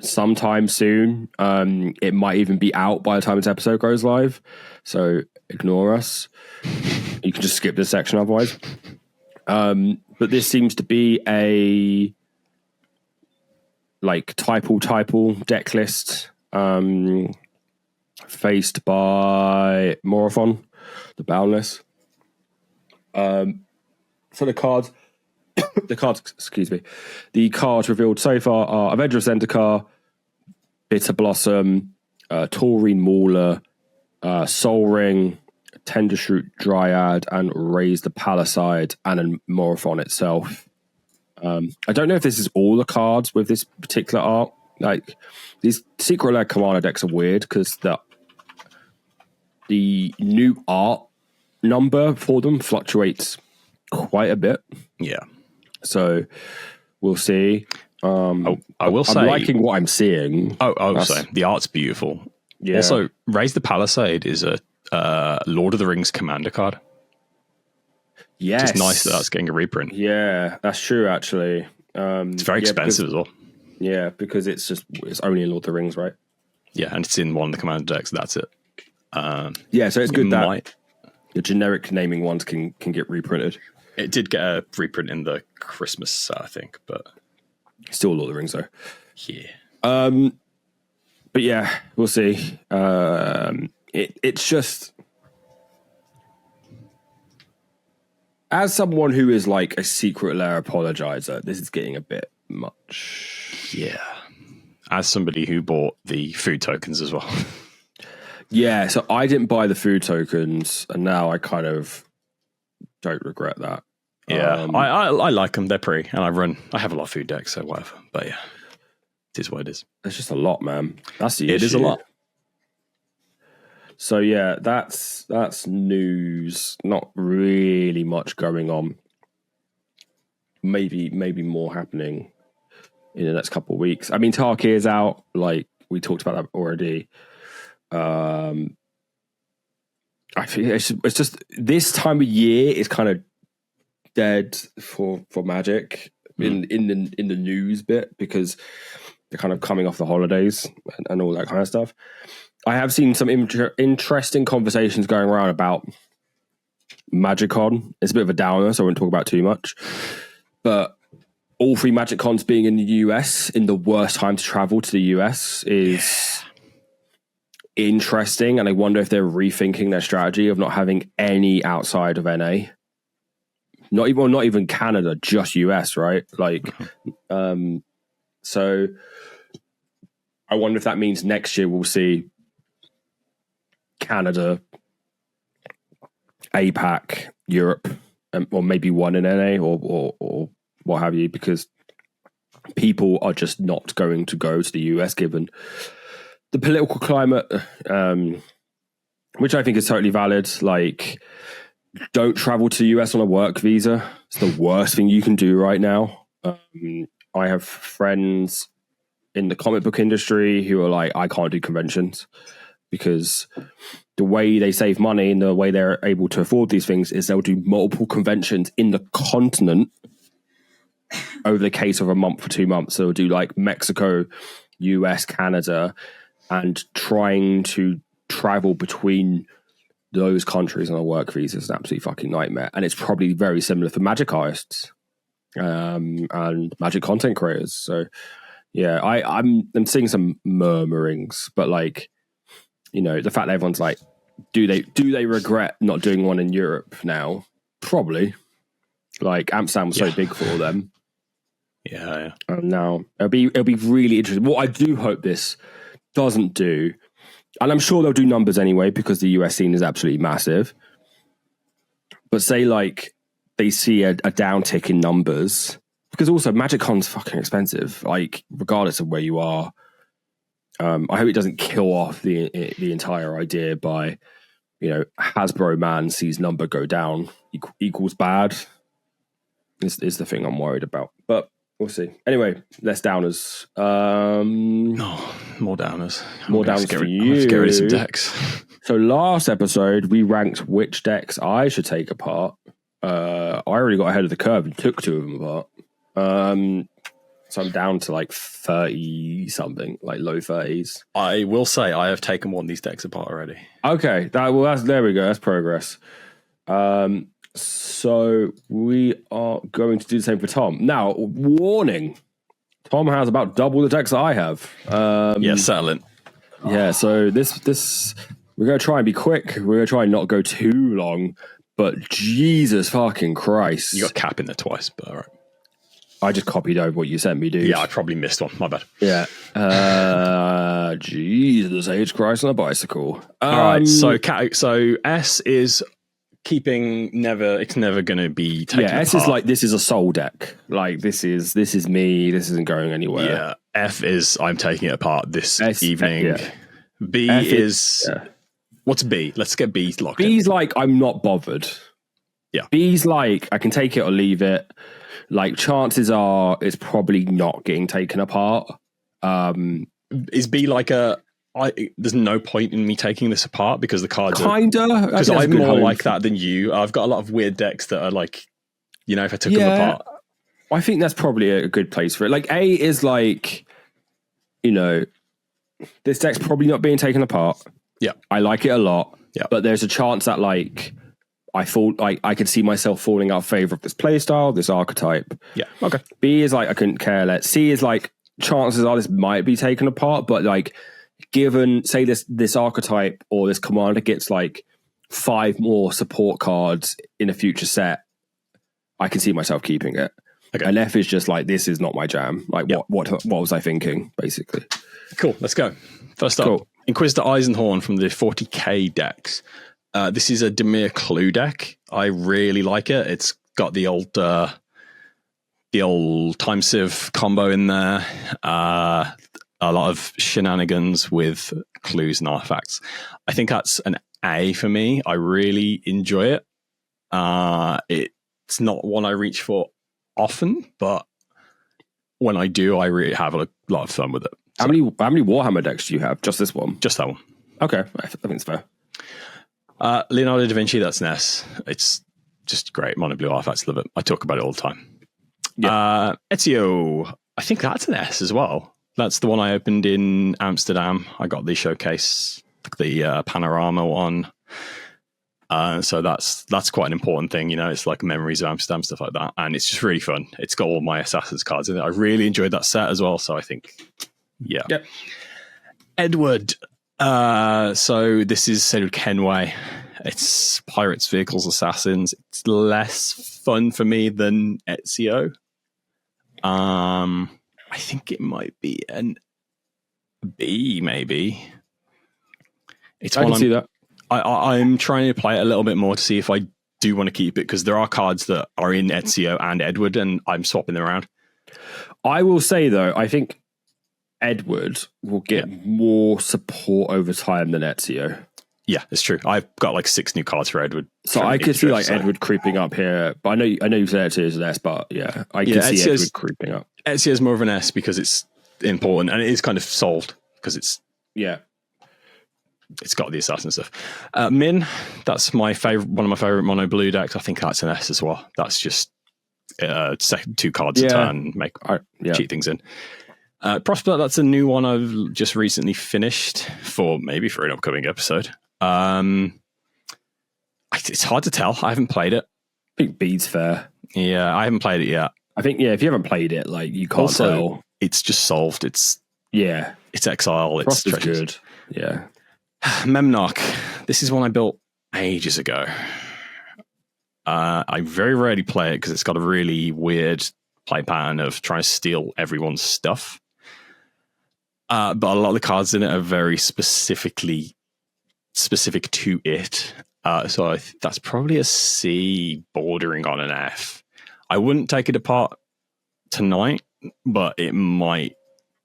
sometime soon. It might even be out by the time this episode goes live. So ignore us. You can just skip this section otherwise. But this seems to be a like typal deck list. Faced by Morophon, the Boundless. So the cards, the cards revealed so far are Avenger of Zendikar, Bitter Blossom, Taurine Mauler, Soul Ring, Tendershoot Dryad, and Raise the Palisade, and then Morophon itself. I don't know if this is all the cards with this particular art. Like, these Secret Lair commander decks are weird because the new art number for them fluctuates quite a bit. Yeah. So we'll see. I will say, I'm liking what I'm seeing. So the art's beautiful. Yeah. Also, Raise the Palisade is a Lord of the Rings commander card. Yes. It's nice that that's getting a reprint. Yeah, that's true, actually. It's very expensive as well. Yeah, because it's only in Lord of the Rings, right? Yeah, and it's in one of the commander decks. That's it. Yeah, so it's good that the generic naming ones can get reprinted. It did get a reprint in the Christmas set, I think, but still Lord of the Rings, though. Yeah. But yeah, we'll see. It's just, as someone who is like a Secret Lair apologizer, this is getting a bit much. Yeah. As somebody who bought the food tokens as well. Yeah, so I didn't buy the food tokens, and now I kind of don't regret that. Yeah, I like them. They're pretty, and I have a lot of food decks, so whatever. But yeah, it is what it is. It's just a lot, man. That's the issue. It is a lot. So yeah, that's news. Not really much going on. Maybe more happening in the next couple of weeks. I mean, Tarkir is out. Like we talked about that already. I think it's just this time of year is kind of dead for Magic in the news bit because they're kind of coming off the holidays and all that kind of stuff. I have seen some interesting conversations going around about MagicCon. It's a bit of a downer, so I won't talk about too much. But all 3 MagicCons being in the US in the worst time to travel to the US is interesting, and I wonder if they're rethinking their strategy of not having any outside of NA. Not even Canada, just US, right? Like, so I wonder if that means next year we'll see Canada, APAC, Europe, or maybe one in NA or what have you, because people are just not going to go to the US given the political climate, which I think is totally valid. Like, don't travel to the US on a work visa. It's the worst thing you can do right now. I have friends in the comic book industry who are like, I can't do conventions because the way they save money and the way they're able to afford these things is they'll do multiple conventions in the continent over the case of a month or 2 months. So they'll do like Mexico, US, Canada, and trying to travel between those countries on a work visa is an absolute fucking nightmare. And it's probably very similar for Magic artists and Magic content creators. So yeah, I'm seeing some murmurings, but like, you know, the fact that everyone's like do they regret not doing one in Europe now? Probably. Like Amsterdam was so big for them. Yeah. And now it'll be really interesting. What I do hope this doesn't do, and I'm sure they'll do numbers anyway because the US scene is absolutely massive. But say like they see a downtick in numbers, because also MagicCon's fucking expensive. Like regardless of where you are, I hope it doesn't kill off the entire idea by, Hasbro man sees number go down equals bad. Is the thing I'm worried about, but we'll see. Anyway, less downers. More downers. More downers for you. Let's get rid of some decks. So last episode, we ranked which decks I should take apart. I already got ahead of the curve and took 2 of them apart. So I'm down to like 30 something, like low 30s. I will say I have taken one of these decks apart already. Okay, there we go. That's progress. So we are going to do the same for Tom. Now, warning. Tom has about double the decks that I have. Settle it. Yeah, so this we're going to try and be quick. We're going to try and not go too long. But Jesus fucking Christ. You got Cap in there twice, but all right. I just copied over what you sent me, dude. Yeah, I probably missed one. My bad. Yeah. Jesus H. Christ on a bicycle. All right, so S is keeping it's never going to be taken apart. S is like, this is a soul deck. Like, this is me. This isn't going anywhere. Yeah. F is, I'm taking it apart this evening. Yeah. B F is... What's B? Let's get B locked in. B's like, I'm not bothered. Yeah. B's like, I can take it or leave it. Like, chances are it's probably not getting taken apart. Is B like there's no point in me taking this apart because the cards kinda, because I'm more like that than you. I've got a lot of weird decks that are like, if I took them apart. I think that's probably a good place for it. Like, A is like, this deck's probably not being taken apart. Yeah. I like it a lot. Yeah. But there's a chance that like I thought I could see myself falling out of favor of this playstyle, this archetype. Yeah. Okay. B is like I couldn't care less. C is like chances are this might be taken apart, but like given say this archetype or this commander gets like 5 more support cards in a future set, I can see myself keeping it. Okay. And F is just like, this is not my jam. Like what was I thinking, basically? Cool. Let's go. First up, Inquisitor Eisenhorn from the 40k decks. This is a Dimir Clue deck. I really like it. It's got the old Time Civ combo in there. A lot of shenanigans with clues and artifacts. I think that's an A for me. I really enjoy it. It's not one I reach for often, but when I do, I really have a lot of fun with it. So, how many Warhammer decks do you have? Just this one? Just that one. Okay, I think it's fair. Leonardo da Vinci, that's an S. It's just great. Mono blue artifacts, love it. I talk about it all the time. Yeah. Ezio, I think that's an S as well. That's the one I opened in Amsterdam. I got the showcase, the panorama one. So that's quite an important thing, it's like memories of Amsterdam, stuff like that, and it's just really fun. It's got all my Assassin's cards in it. I really enjoyed that set as well, so I think Yep. Edward, so this is Cedric Kenway. It's pirates, vehicles, assassins. It's less fun for me than Ezio. I think it might be an B, maybe. I can see that. I'm trying to play it a little bit more to see if I do want to keep it, because there are cards that are in Ezio and Edward, and I'm swapping them around. I will say, though, I think Edward will get more support over time than Ezio. Yeah, it's true. I've got like 6 new cards for Edward. So I could see like Edward creeping up here, but I know you said Ezio is an S, but yeah, I can see Edward creeping up. Ezio is more of an S because it's important, and it is kind of solved because it's got the assassin stuff. Min, that's one of my favorite mono blue decks. I think that's an S as well. That's just second 2 cards a turn, cheat things in. Prosper, that's a new one I've just recently finished for an upcoming episode. It's hard to tell. I haven't played it. I think B's fair. Yeah, I haven't played it yet. I think if you haven't played it, like you can't tell. It's just solved. It's exile. It's Prosper's good. Yeah. Memnarch. This is one I built ages ago. I very rarely play it because it's got a really weird play pattern of trying to steal everyone's stuff. But a lot of the cards in it are very specific to it. So that's probably a C bordering on an F. I wouldn't take it apart tonight, but it might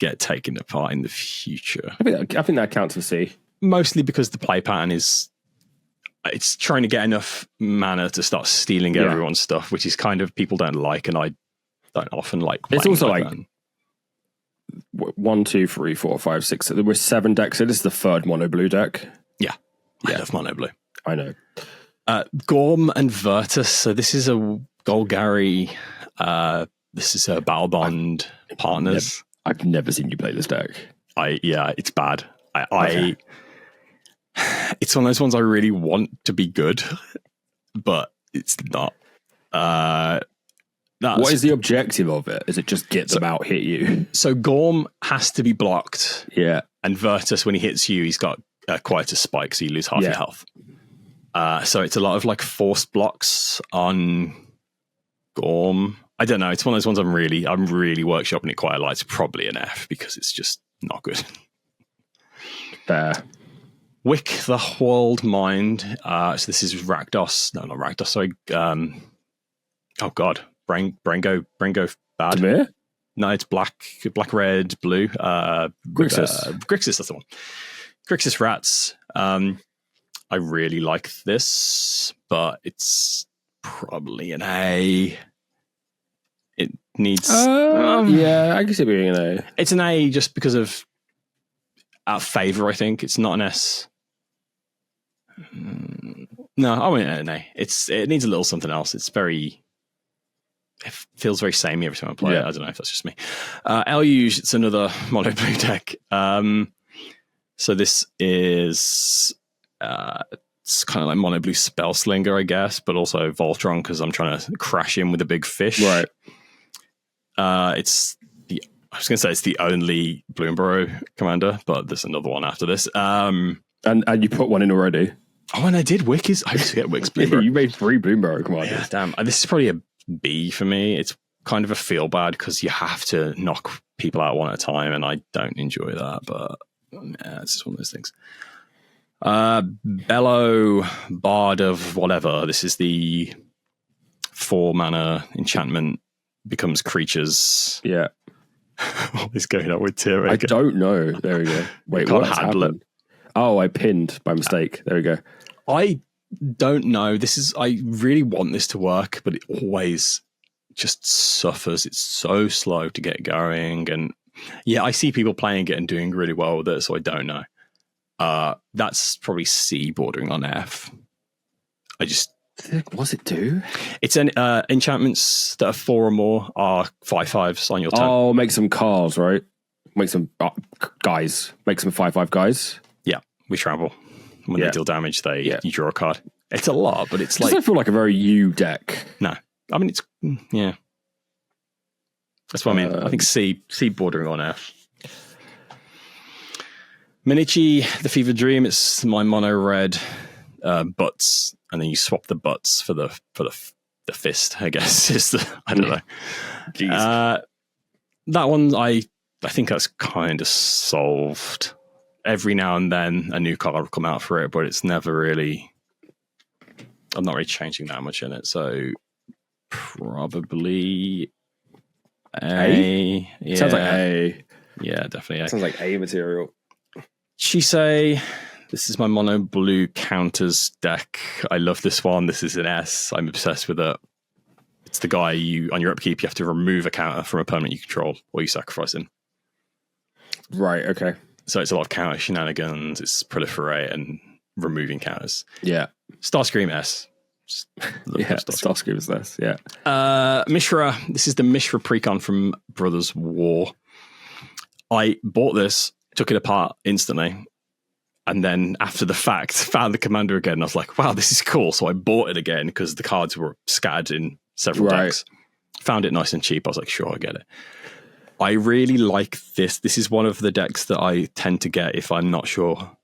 get taken apart in the future. I think that counts for C. Mostly because the play pattern it's trying to get enough mana to start stealing everyone's stuff, which is kind of people don't like, and I don't often like. It's also like that. 1, 2, 3, 4, 5, 6. There were 7 decks. So this is the third mono blue deck. Yeah. I love mono blue. I know. Gorm and Virtus. So this is a Golgari. This is a Battle Bond partners. I've never seen you play this deck. It's bad. It's one of those ones I really want to be good, but it's not. What is the objective of it? Is it just get them out, hit you? So Gorm has to be blocked. Yeah. And Virtus, when he hits you, he's got quite a spike, so you lose half your health. So it's a lot of like forced blocks on Gorm. I don't know. It's one of those ones I'm really workshopping it quite a lot. It's probably an F because it's just not good. Fair. Wick the World Mind. So this is Rakdos. No, not Rakdos. Sorry. Oh God. Brango bad. Demir? No, it's black, red, blue. Grixis. Grixis, that's the one. Grixis Rats. I really like this, but it's probably an A. It needs... yeah, I can see it being an A. It's an A just because of our favour, I think. It's not an S. No, I went an A. It needs a little something else. It feels very samey every time I play it. I don't know if that's just me. Eluge, it's another mono blue deck. So this is it's kind of like mono blue spell slinger, I guess, but also Voltron because I'm trying to crash in with a big fish. Right. I was going to say it's the only Blue and Burrow commander, but there's another one after this. And you put one in already. Oh, and I did Wick. I used to get Wick's Blue. You made 3 Blue and Burrow commanders. Yeah, damn. This is probably a B for me. It's kind of a feel bad because you have to knock people out one at a time, and I don't enjoy that. But yeah, it's just one of those things. Bellow, Bard of whatever. This is the 4 mana enchantment, becomes creatures. Yeah. What is going on with Tyrion? I don't know. There we go. Wait, can't what handle happened? Oh, I pinned by mistake. There we go. I don't know. I really want this to work, but it always just suffers. It's so slow to get going. And yeah, I see people playing it and doing really well with it, so I don't know. That's probably C bordering on F. What's it do? It's an enchantments that are 4 or more are 5/5s on your turn. Oh, make some cards, right? Make some guys. Make some 5/5 guys. Yeah, we travel. When they deal damage, you draw a card. It's a lot, but it's like... Doesn't feel like a very U deck. No. I mean, it's... Yeah. That's what I mean. I think C bordering on F. Minichi, the Fever Dream. It's my mono red butts, and then you swap the butts for the fist, I guess. I don't know. Jeez. That one, I think that's kind of solved. Every now and then a new card will come out for it, but it's never really... I'm not really changing that much in it, so probably A. Yeah. Sounds like A. Yeah, definitely A. Sounds like A material. Shisei, this is my mono blue counters deck. I love this one. This is an S. I'm obsessed with it. It's the guy on your upkeep, you have to remove a counter from a permanent you control, or you sacrifice him. Right, okay. So it's a lot of counter shenanigans. It's proliferate and removing counters. Yeah. Starscream S. Starscream is this. Yeah. Mishra. This is the Mishra Precon from Brothers War. I bought this, took it apart instantly, and then after the fact, found the commander again. And I was like, wow, this is cool. So I bought it again because the cards were scattered in several decks. Found it nice and cheap. I was like, sure, I get it. I really like this. This is one of the decks that I tend to get if I'm not sure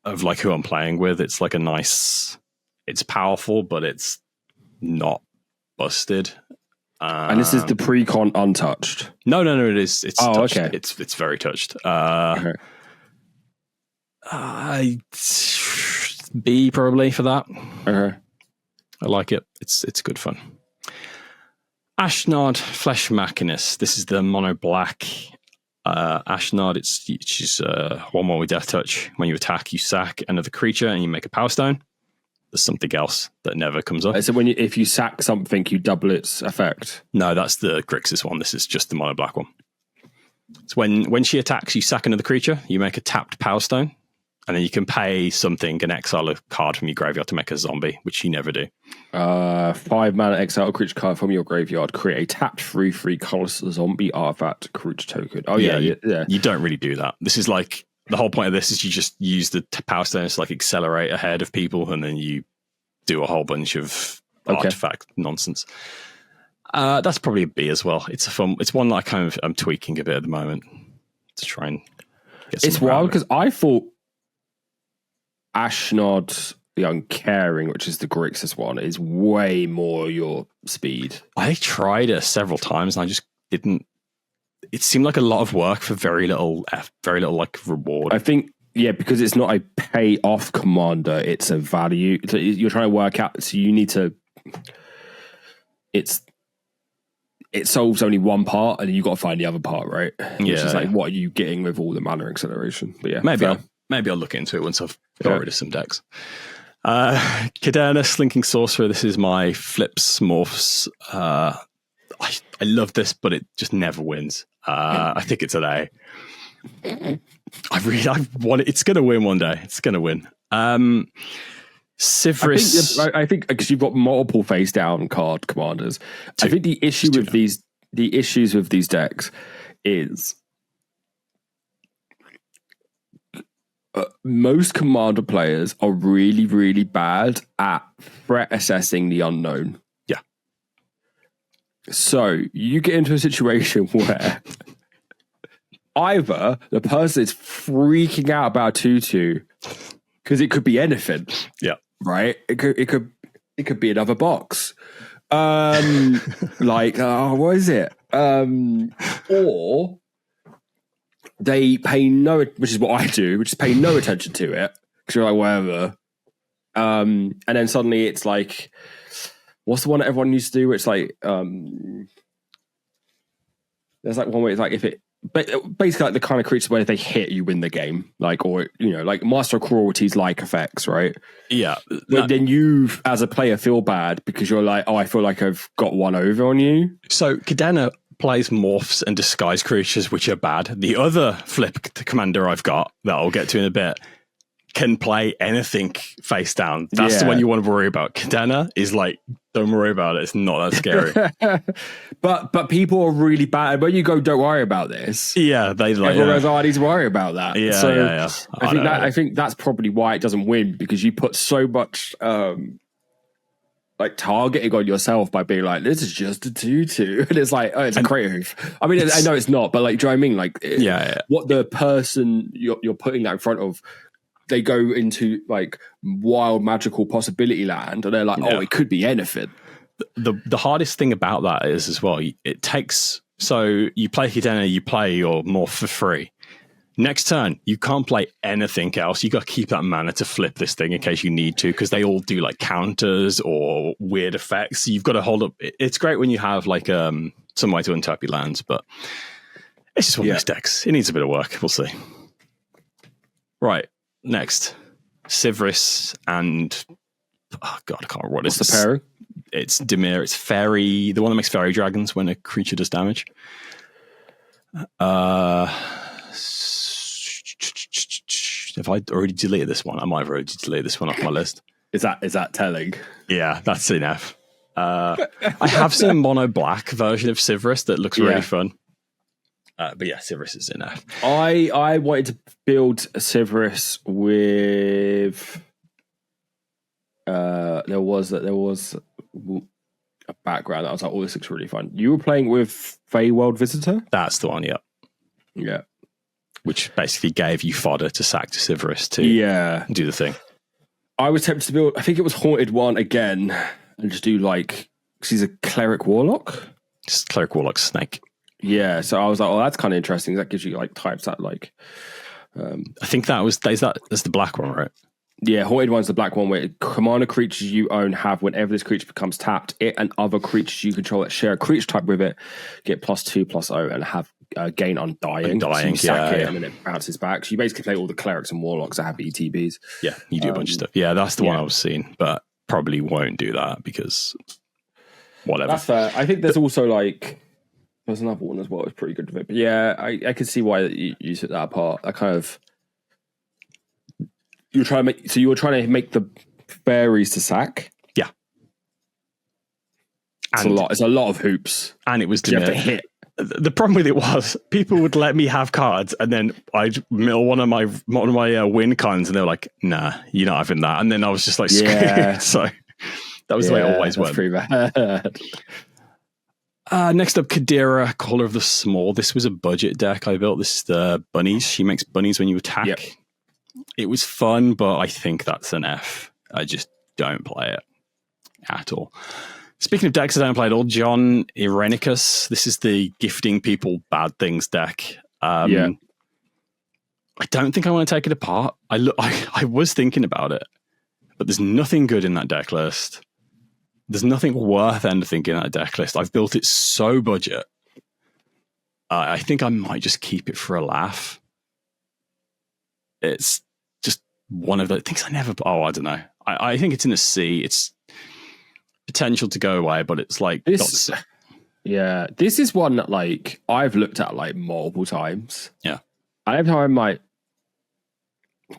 of like who I'm playing with. It's like it's powerful, but it's not busted. And this is the pre-con untouched. No, it is. It's touched. Okay. It's very touched. B probably for that. I like it. It's good fun. Ashnard Flesh Machinus. This is the mono black Ashnard. She's 1/1 with Death Touch. When you attack, you sack another creature and you make a Power Stone. There's something else that never comes up. So if you sack something, you double its effect. No, that's the Grixis one. This is just the mono black one. So when she attacks, you sack another creature. You make a tapped Power Stone, and then you can pay something and exile a card from your graveyard to make a zombie, which you never do. 5 mana, exile a creature card from your graveyard. Create a tapped 3/3 colorless zombie artifact creature token. Oh yeah. You don't really do that. This is like the whole point of this is you just use the Power Stones to like accelerate ahead of people, and then you do a whole bunch of artifact nonsense. That's probably a B as well. It's one that I'm tweaking a bit at the moment to try and get some. It's wild because I thought Ashnod the Uncaring, which is the Grixis one, is way more your speed. I tried it several times and I just didn't. It seemed like a lot of work for very little like reward. I think, because it's not a pay off commander, it's a value. So you're trying to work out, so you need to. It solves only one part, and you got to find the other part, right? Which is like, what are you getting with all the mana acceleration? But yeah, maybe I'll look into it once I've got rid of some decks. Kadena, Slinking Sorcerer. This is my Flips Morphs. I love this, but it just never wins. I think it's an A. I want it. It's going to win one day. It's going to win. Sivris. I think because you've got multiple face down card commanders. I think the issues with these decks is most commander players are really, really bad at threat assessing the unknown. Yeah. So you get into a situation where either the person is freaking out about 2/2 because it could be anything. Yeah. Right? It could be another box. What is it? Or they pay which is what I do, which is pay no attention to it because you're like, whatever. And then suddenly it's like, what's the one that everyone used to do? Where it's like, there's like one where it's like basically like the kind of creatures where if they hit, you win the game, like, or like Master of Cruelty's like effects, right? Yeah. But then you, as a player, feel bad because you're like, oh, I feel like I've got one over on you. So Kadena plays morphs and disguise creatures, which are bad. The other flip commander I've got that I'll get to in a bit can play anything face down. That's the one you want to worry about. Kadena is like, don't worry about it. It's not that scary. but people are really bad. When you go, don't worry about this. Yeah, they like. Everyone goes, oh, I need to worry about that. Yeah, so yeah. I think that's probably why it doesn't win, because you put so much like targeting on yourself by being like, this is just a 2/2, and it's like, oh, it's a creative. I mean, I know it's not, but like, do you know what I mean? Like, what the person you're putting that in front of, they go into like wild magical possibility land, and they're like, oh, it could be anything. The hardest thing about that is as well, it takes, so you play Kadena, you play your morph for free. Next turn, you can't play anything else. You got to keep that mana to flip this thing in case you need to, because they all do like counters or weird effects. So you've got to hold up. It's great when you have like some way to untap your lands, but it's just one of those decks. It needs a bit of work. We'll see. Right. Next, Sivris and oh god, I can't remember what What's the pairing? It's Dimir. It's fairy, the one that makes fairy dragons when a creature does damage. Have I already deleted this one? I might have already deleted this one off my list. Is that telling? Yeah, that's enough. I have seen a mono black version of Sivris that looks really fun. But yeah, Sivris is enough. I wanted to build Sivris with there was a background that I was like, oh, this looks really fun. You were playing with Feywild Visitor? That's the one, yeah. Yeah. which basically gave you fodder to sack to Sivirus to do the thing. I was tempted to build, I think it was Haunted one again, and just do like, because he's a Cleric Warlock. Just Cleric Warlock snake. Yeah, so I was like, oh, that's kind of interesting. That gives you like types that like... I think that's the black one, right? Yeah, Haunted one's the black one where commander creatures you own have, whenever this creature becomes tapped, it and other creatures you control that share a creature type with it get +2/+0 and have gain Undying. So you sack it and then it bounces back. So you basically play all the clerics and warlocks that have ETBs. Yeah, you do a bunch of stuff. Yeah, that's the one I was seeing, but probably won't do that because whatever. That's fair. I think there's also like there's another one as well. It's pretty good with it. But yeah, I can see why you took that apart. I kind of you were trying to make the fairies to sack. Yeah, it's a lot. It's a lot of hoops, and it was you have to hit. The problem with it was people would let me have cards, and then I'd mill one of my win cons, and they were like, "Nah, you're not having that." And then I was just like, "Yeah." So that was the way it always went. Pretty bad. Next up, Kadira, Caller of the Small. This was a budget deck I built. This is the bunnies. She makes bunnies when you attack. Yep. It was fun, but I think that's an F. I just don't play it at all. Speaking of decks I don't play at all, John Irenicus. This is the gifting people bad things deck. I don't think I want to take it apart. I was thinking about it, but there's nothing good in that deck list. There's nothing worth anything in that deck list. I've built it so budget. I think I might just keep it for a laugh. It's just one of the things I never... Oh, I don't know. I think it's in a C. It's potential to go away, but it's like... This is one that like I've looked at like multiple times. Yeah. And every time I'm like...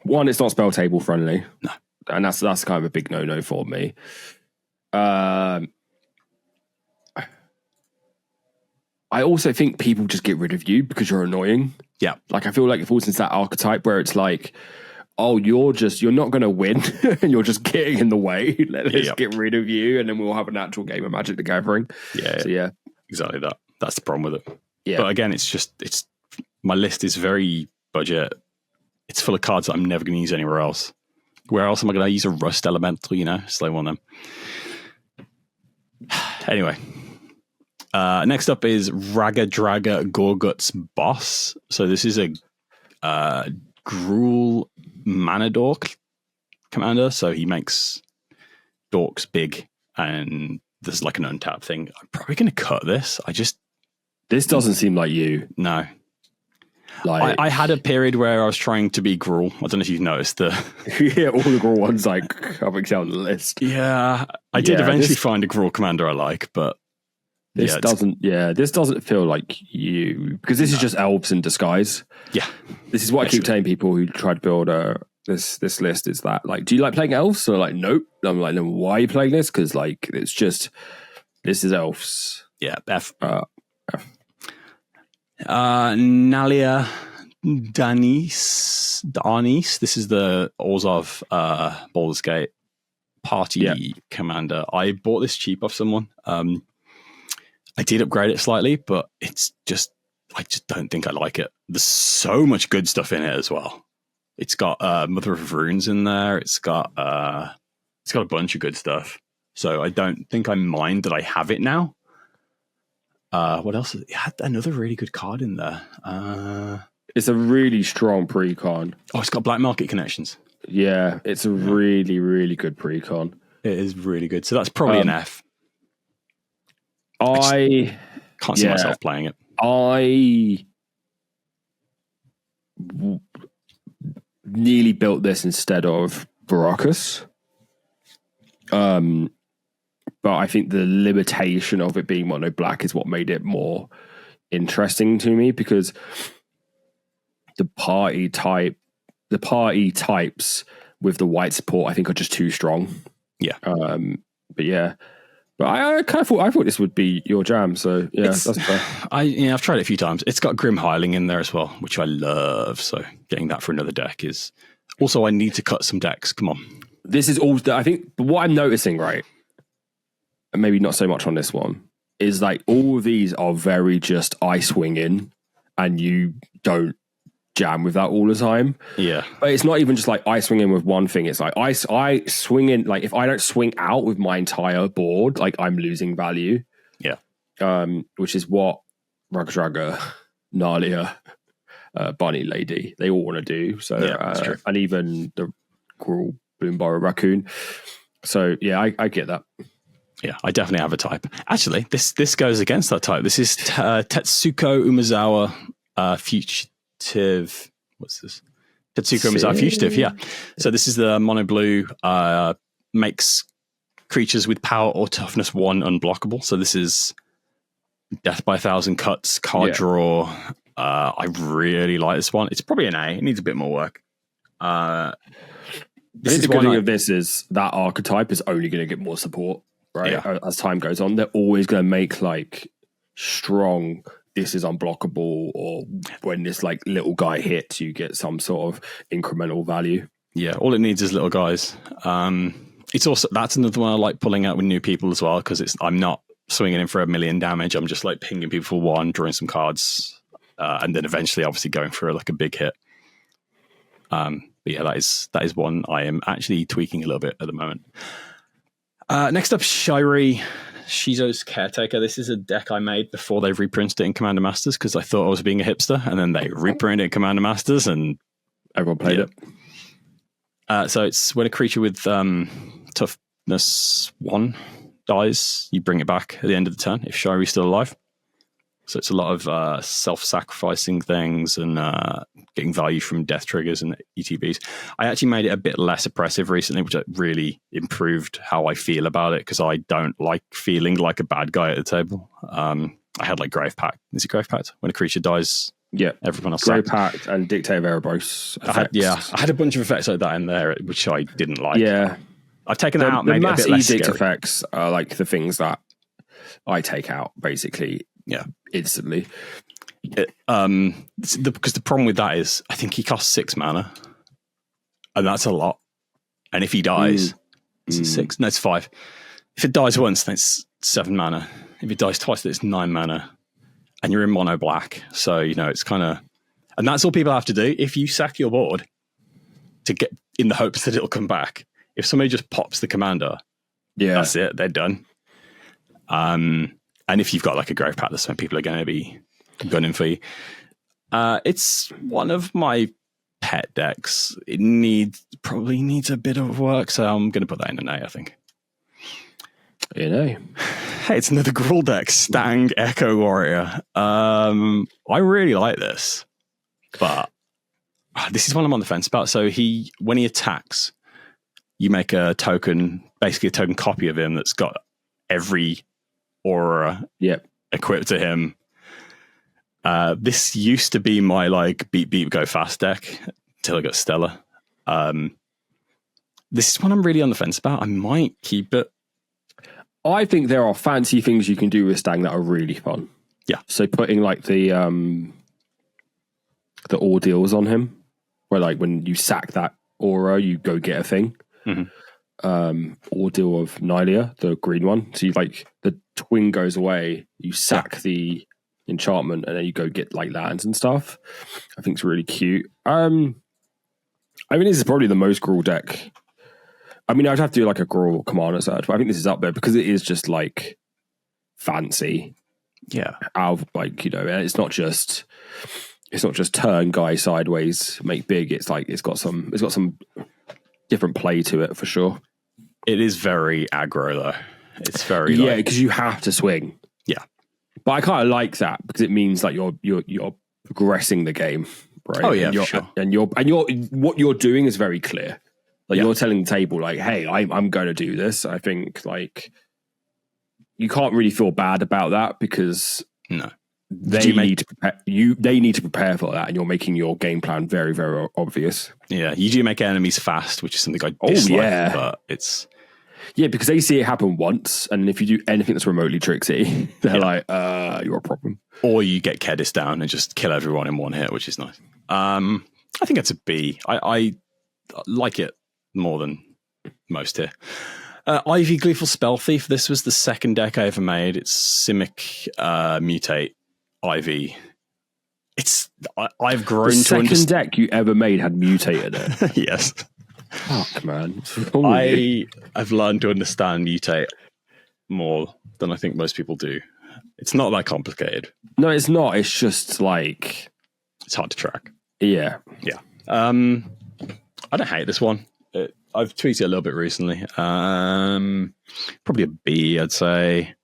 One, it's not spell table friendly. No. And that's kind of a big no-no for me. I also think people just get rid of you because you're annoying. Yeah. Like I feel like it falls into that archetype where it's like, oh, you're not going to win and you're just getting in the way. Let's get rid of you and then we'll have an actual game of Magic the Gathering. Yeah. So yeah. Exactly that. That's the problem with it. Yeah. But again, it's my list is very budget. It's full of cards that I'm never going to use anywhere else. Where else am I going to use a Rust Elemental, slow on them? Anyway, next up is Raga Draga Gorgut's Boss. So this is a Gruul Mana Dork commander. So he makes dorks big, and this is like an untapped thing. I'm probably going to cut this. This doesn't seem like you. No. Like, I had a period where I was trying to be Gruul. I don't know if you've noticed the... yeah, all the Gruul ones like coming down the list. Yeah, I did eventually find a Gruul commander I like, but this doesn't feel like you, because this is just elves in disguise. Yeah, this is what I keep telling people who try to build this list is that like, do you like playing elves? So like, nope. I'm like, no, why are you playing this? Because like, it's just this is elves. Yeah, F. Nalia Danis. This is the Orzhov Baldur's Gate party commander. I bought this cheap off someone. I did upgrade it slightly, but it's just I just don't think I like it. There's so much good stuff in it as well. It's got Mother of Runes in there. It's got a bunch of good stuff. So I don't think I mind that I have it now. What else? It had another really good card in there. It's a really strong pre-con. Oh, it's got black market connections. Yeah, it's a really, really good pre-con. It is really good. So that's probably an F. I can't see myself playing it. I nearly built this instead of Baracus. But I think the limitation of it being mono black is what made it more interesting to me, because the party types with the white support I think are just too strong. Yeah. But I kind of thought this would be your jam. So yeah, that's fair. I've tried it a few times. It's got Grim Hireling in there as well, which I love. So getting that for another deck is also, I need to cut some decks. Come on. This is all I think. But what I'm noticing, right, and maybe not so much on this one, is like all of these are very just I swing in and you don't jam with that all the time. Yeah. But it's not even just like I swing in with one thing. It's like I swing in, like if I don't swing out with my entire board, like I'm losing value. Yeah. Which is what Rugrugger, Nalia, Bunny Lady, they all want to do. So, that's true. And even the Gruul Boomburrow Raccoon. So, yeah, I get that. Yeah, I definitely have a type. Actually, this goes against that type. This is Tetsuko Umezawa Fugitive. What's this? Tetsuko Umezawa Fugitive, yeah. So this is the mono blue, makes creatures with power or toughness 1 unblockable. So this is Death by 1,000 Cuts, card draw. I really like this one. It's probably an A. It needs a bit more work. The good thing of this is that archetype is only going to get more support, right? Yeah. As time goes on, they're always going to make like strong, this is unblockable, or when this like little guy hits, you get some sort of incremental value. Yeah, all it needs is little guys. It's also, that's another one I like pulling out with new people as well, because I'm not swinging in for 1 million damage. I'm just like pinging people for 1, drawing some cards, and then eventually obviously going for like a big hit. But yeah, that is one I am actually tweaking a little bit at the moment. Next up, Shirei, Shizo's Caretaker. This is a deck I made before they reprinted it in Commander Masters because I thought I was being a hipster, and then they reprinted it in Commander Masters and everyone played it. So it's when a creature with toughness 1 dies, you bring it back at the end of the turn if Shirei's still alive. So it's a lot of self-sacrificing things and getting value from death triggers and ETBs. I actually made it a bit less oppressive recently, which really improved how I feel about it, because I don't like feeling like a bad guy at the table. I had like Grave Pact. Is it Grave Pact? When a creature dies, everyone else Grave Pact and Dictate of Erebos. I had a bunch of effects like that in there, which I didn't like. Yeah. I've taken that out, made it a bit less edict scary. Effects are like the things that I take out, basically. Yeah. Instantly. Because the problem with that is I think he costs 6 mana, and that's a lot. And if he dies, it's 6. No, it's 5. If it dies once, then it's 7 mana. If it dies twice, then it's 9 mana. And you're in mono black, so it's kind of, and that's all people have to do. If you sack your board to get in the hopes that it'll come back, if somebody just pops the commander, that's it. They're done. And if you've got like a Grave Pact, that's when people are going to be gunning for you. It's one of my pet decks. It probably needs a bit of work, so I'm going to put that in an A, I think. Hey, it's another Gruul deck, Stang Echo Warrior. I really like this, but this is one I'm on the fence about. So when he attacks, you make a token, basically a token copy of him that's got every aura equipped to him. This used to be my like beat go fast deck until I got Stella. This is one I'm really on the fence about. I might keep it. I think there are fancy things you can do with Stang that are really fun. Yeah. So putting like the ordeals on him, where like when you sack that aura, you go get a thing. Ordeal of Nylia, the green one. So you like the twin goes away, you sack the enchantment, and then you go get like lands and stuff. I think it's really cute. I mean, this is probably the most Gruul deck. I mean, I'd have to do like a Gruul commander search, but I think this is up there because it is just like fancy. Yeah. Out of, like, it's not just turn guy sideways, make big. It's like it's got some different play to it for sure. It is very aggro though. It's very because you have to swing. Yeah, but I kind of like that because it means like you're progressing the game, right? Oh yeah, and for sure. And what you're doing is very clear. Like you're telling the table like, hey, I'm going to do this. I think like you can't really feel bad about that because they need to prepare for that, and you're making your game plan very, very obvious. Yeah, you do make enemies fast, which is something I dislike, but it's because they see it happen once, and if you do anything that's remotely tricksy, they're like, you're a problem. Or you get Kedis down and just kill everyone in one hit, which is nice. I think it's a B. I like it more than most here. Ivy Gleeful Spell Thief. This was the second deck I ever made. It's Simic Mutate Ivy. I've grown The to second understand. deck you ever made had mutated it. Yes. Fuck, man. What's wrong with you? I've learned to understand mutate more than I think most people do. It's not that complicated. No, it's not. It's just like... It's hard to track. Yeah. Yeah. I don't hate this one. I've tweeted it a little bit recently. Probably a B, I'd say.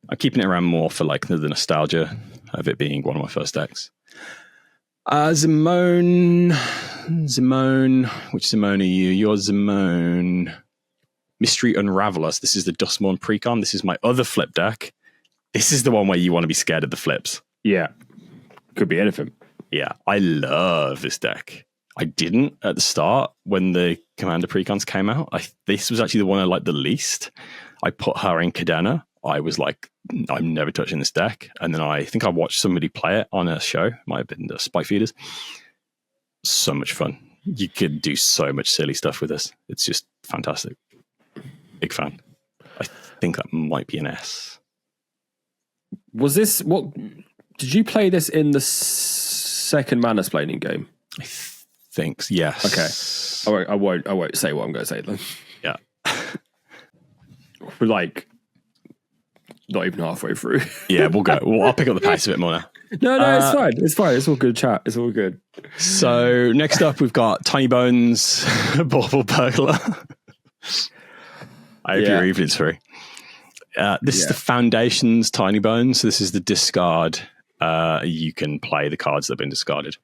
I'm keeping it around more for like the nostalgia of it being one of my first decks. Zimone. Which Zimone are you? You're Zimone. Mystery Unravelers. This is the Dustmourn Precon. This is my other flip deck. This is the one where you want to be scared of the flips. Yeah. Could be anything. Yeah, I love this deck. I didn't at the start when the Commander Precons came out. This was actually the one I liked the least. I put her in Cadena. I was like, I'm never touching this deck. And then I think I watched somebody play it on a show. Might have been the Spike Feeders. So much fun. You could do so much silly stuff with this. It's just fantastic. Big fan. I think that might be an S. Was this what? Did you play this in the second Manasplaining game? I think yes. Okay. I won't say what I'm going to say then. Yeah. We're like not even halfway through. Yeah, we'll go. Well, I'll pick up the pace a bit more now. No, it's fine. It's fine. It's all good chat. It's all good. So next up, we've got Tiny Bones, Bauble Burglar. I hope your evening's free. This is the Foundation's Tiny Bones. So this is the discard. You can play the cards that have been discarded.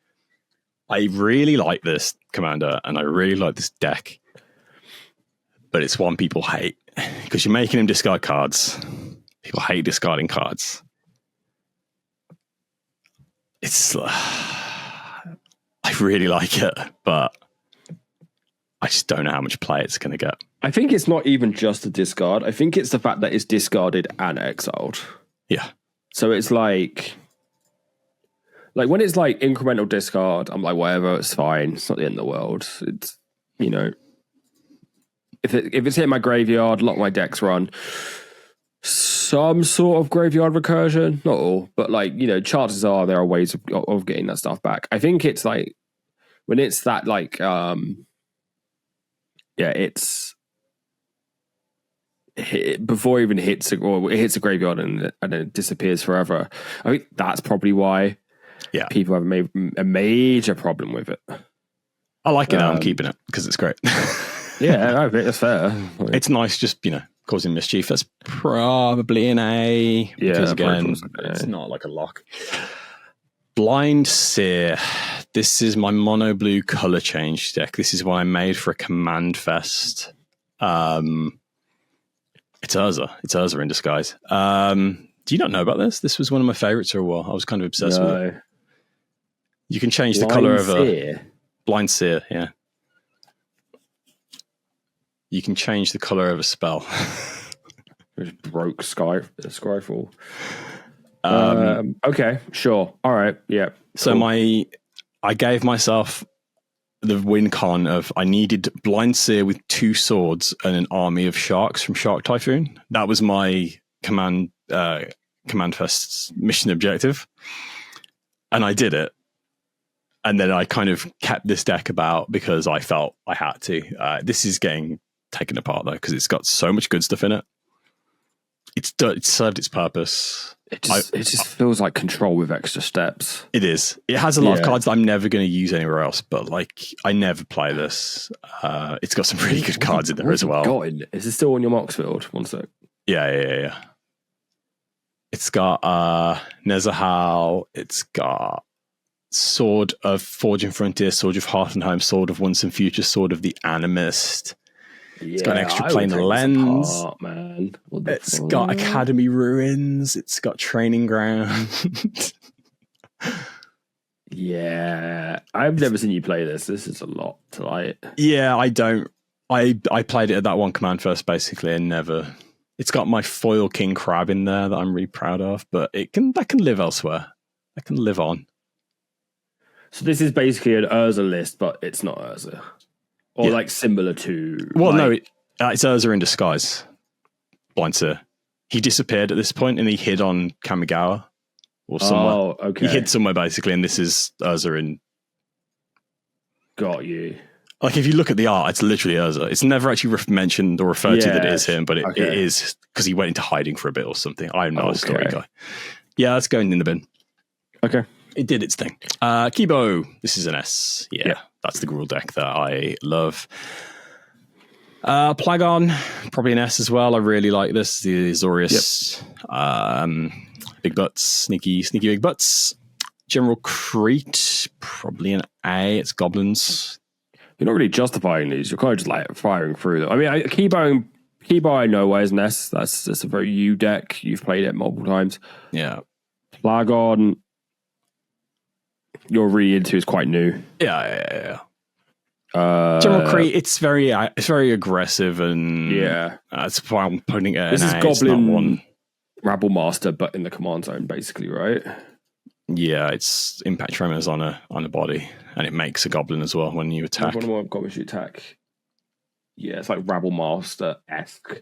I really like this commander, and I really like this deck. But it's one people hate, because you're making him discard cards. People hate discarding cards. I really like it, but I just don't know how much play it's going to get. I think it's not even just a discard. I think it's the fact that it's discarded and exiled. Yeah. So it's like when it's like incremental discard, I'm like, whatever, it's fine. It's not the end of the world. It's, you know, if it's hitting my graveyard, a lot of my decks run some sort of graveyard recursion. Not all, but like, you know, chances are there are ways of getting that stuff back. I think it's like when it's that like, before it even hits or it hits a graveyard and then it disappears forever. I think that's probably why people have a major problem with it. I like it. I'm keeping it because it's great. Yeah, I think that's fair. It's nice, just, you know, causing mischief. That's probably an A. Because again, it's not like a lock. Blind Seer. This is my mono blue color change deck. This is what I made for a Command Fest. It's Urza. It's Urza in disguise. Do you not know about this? This was one of my favorites for a while. I was kind of obsessed with it. You can change the color of a Blind Seer. Yeah. You can change the color of a spell. It broke Skyfall. Okay, sure. All right. Yeah. So cool. I gave myself the win con of I needed Blind Seer with 2 swords and an army of sharks from Shark Typhoon. That was my Command Fest's mission objective. And I did it. And then I kind of kept this deck about because I felt I had to. This is getting taken apart though, because it's got so much good stuff in it. It's served its purpose. It just feels like control with extra steps. It is. It has a lot of cards that I'm never going to use anywhere else, but like I never play this. It's got some really good cards in there as well. Is it still on your Mox field? One sec. Yeah. It's got Nezahal. It's got Sword of Forging Frontier, Sword of Hearth and Home, Sword of Once and Future, Sword of the Animist. It's got an extra planar lens. Apart, man. It's got Academy Ruins. It's got Training Ground. Yeah. I've never seen you play this. This is a lot to like. Yeah, I don't. I played it at that one Command First basically and never. It's got my foil King Crab in there that I'm really proud of, but that can live elsewhere. That can live on. So this is basically an Urza list, but it's not Urza. Or like similar to... Well, no, it's Urza in disguise. Blind Seer. He disappeared at this point and he hid on Kamigawa. or somewhere. Oh, okay. He hid somewhere basically, and this is Urza in. Got you. Like if you look at the art, it's literally Urza. It's never actually mentioned or referred to that it is him, but it is because he went into hiding for a bit or something. I'm not a story guy. Yeah, that's going in the bin. Okay. It did its thing. Kibo. This is an S. Yeah, that's the Gruul deck that I love. Plagon, probably an S as well. I really like this. The Azorius. Big butts. Sneaky big butts. General Crete, probably an A. It's goblins. You're not really justifying these. You're kind of just like firing through them. I mean, Kibo I know why is an S. That's a very U deck. You've played it multiple times. Yeah. Plagon, you're really into, is quite new. Yeah. General Crete, it's very aggressive, and that's why I'm putting it. This is A. Goblin one Rabble Master, but in the command zone, basically, right? Yeah, it's impact tremors on a body, and it makes a goblin as well when you attack. One of my goblins you attack. Yeah, it's like Rabble Master-esque.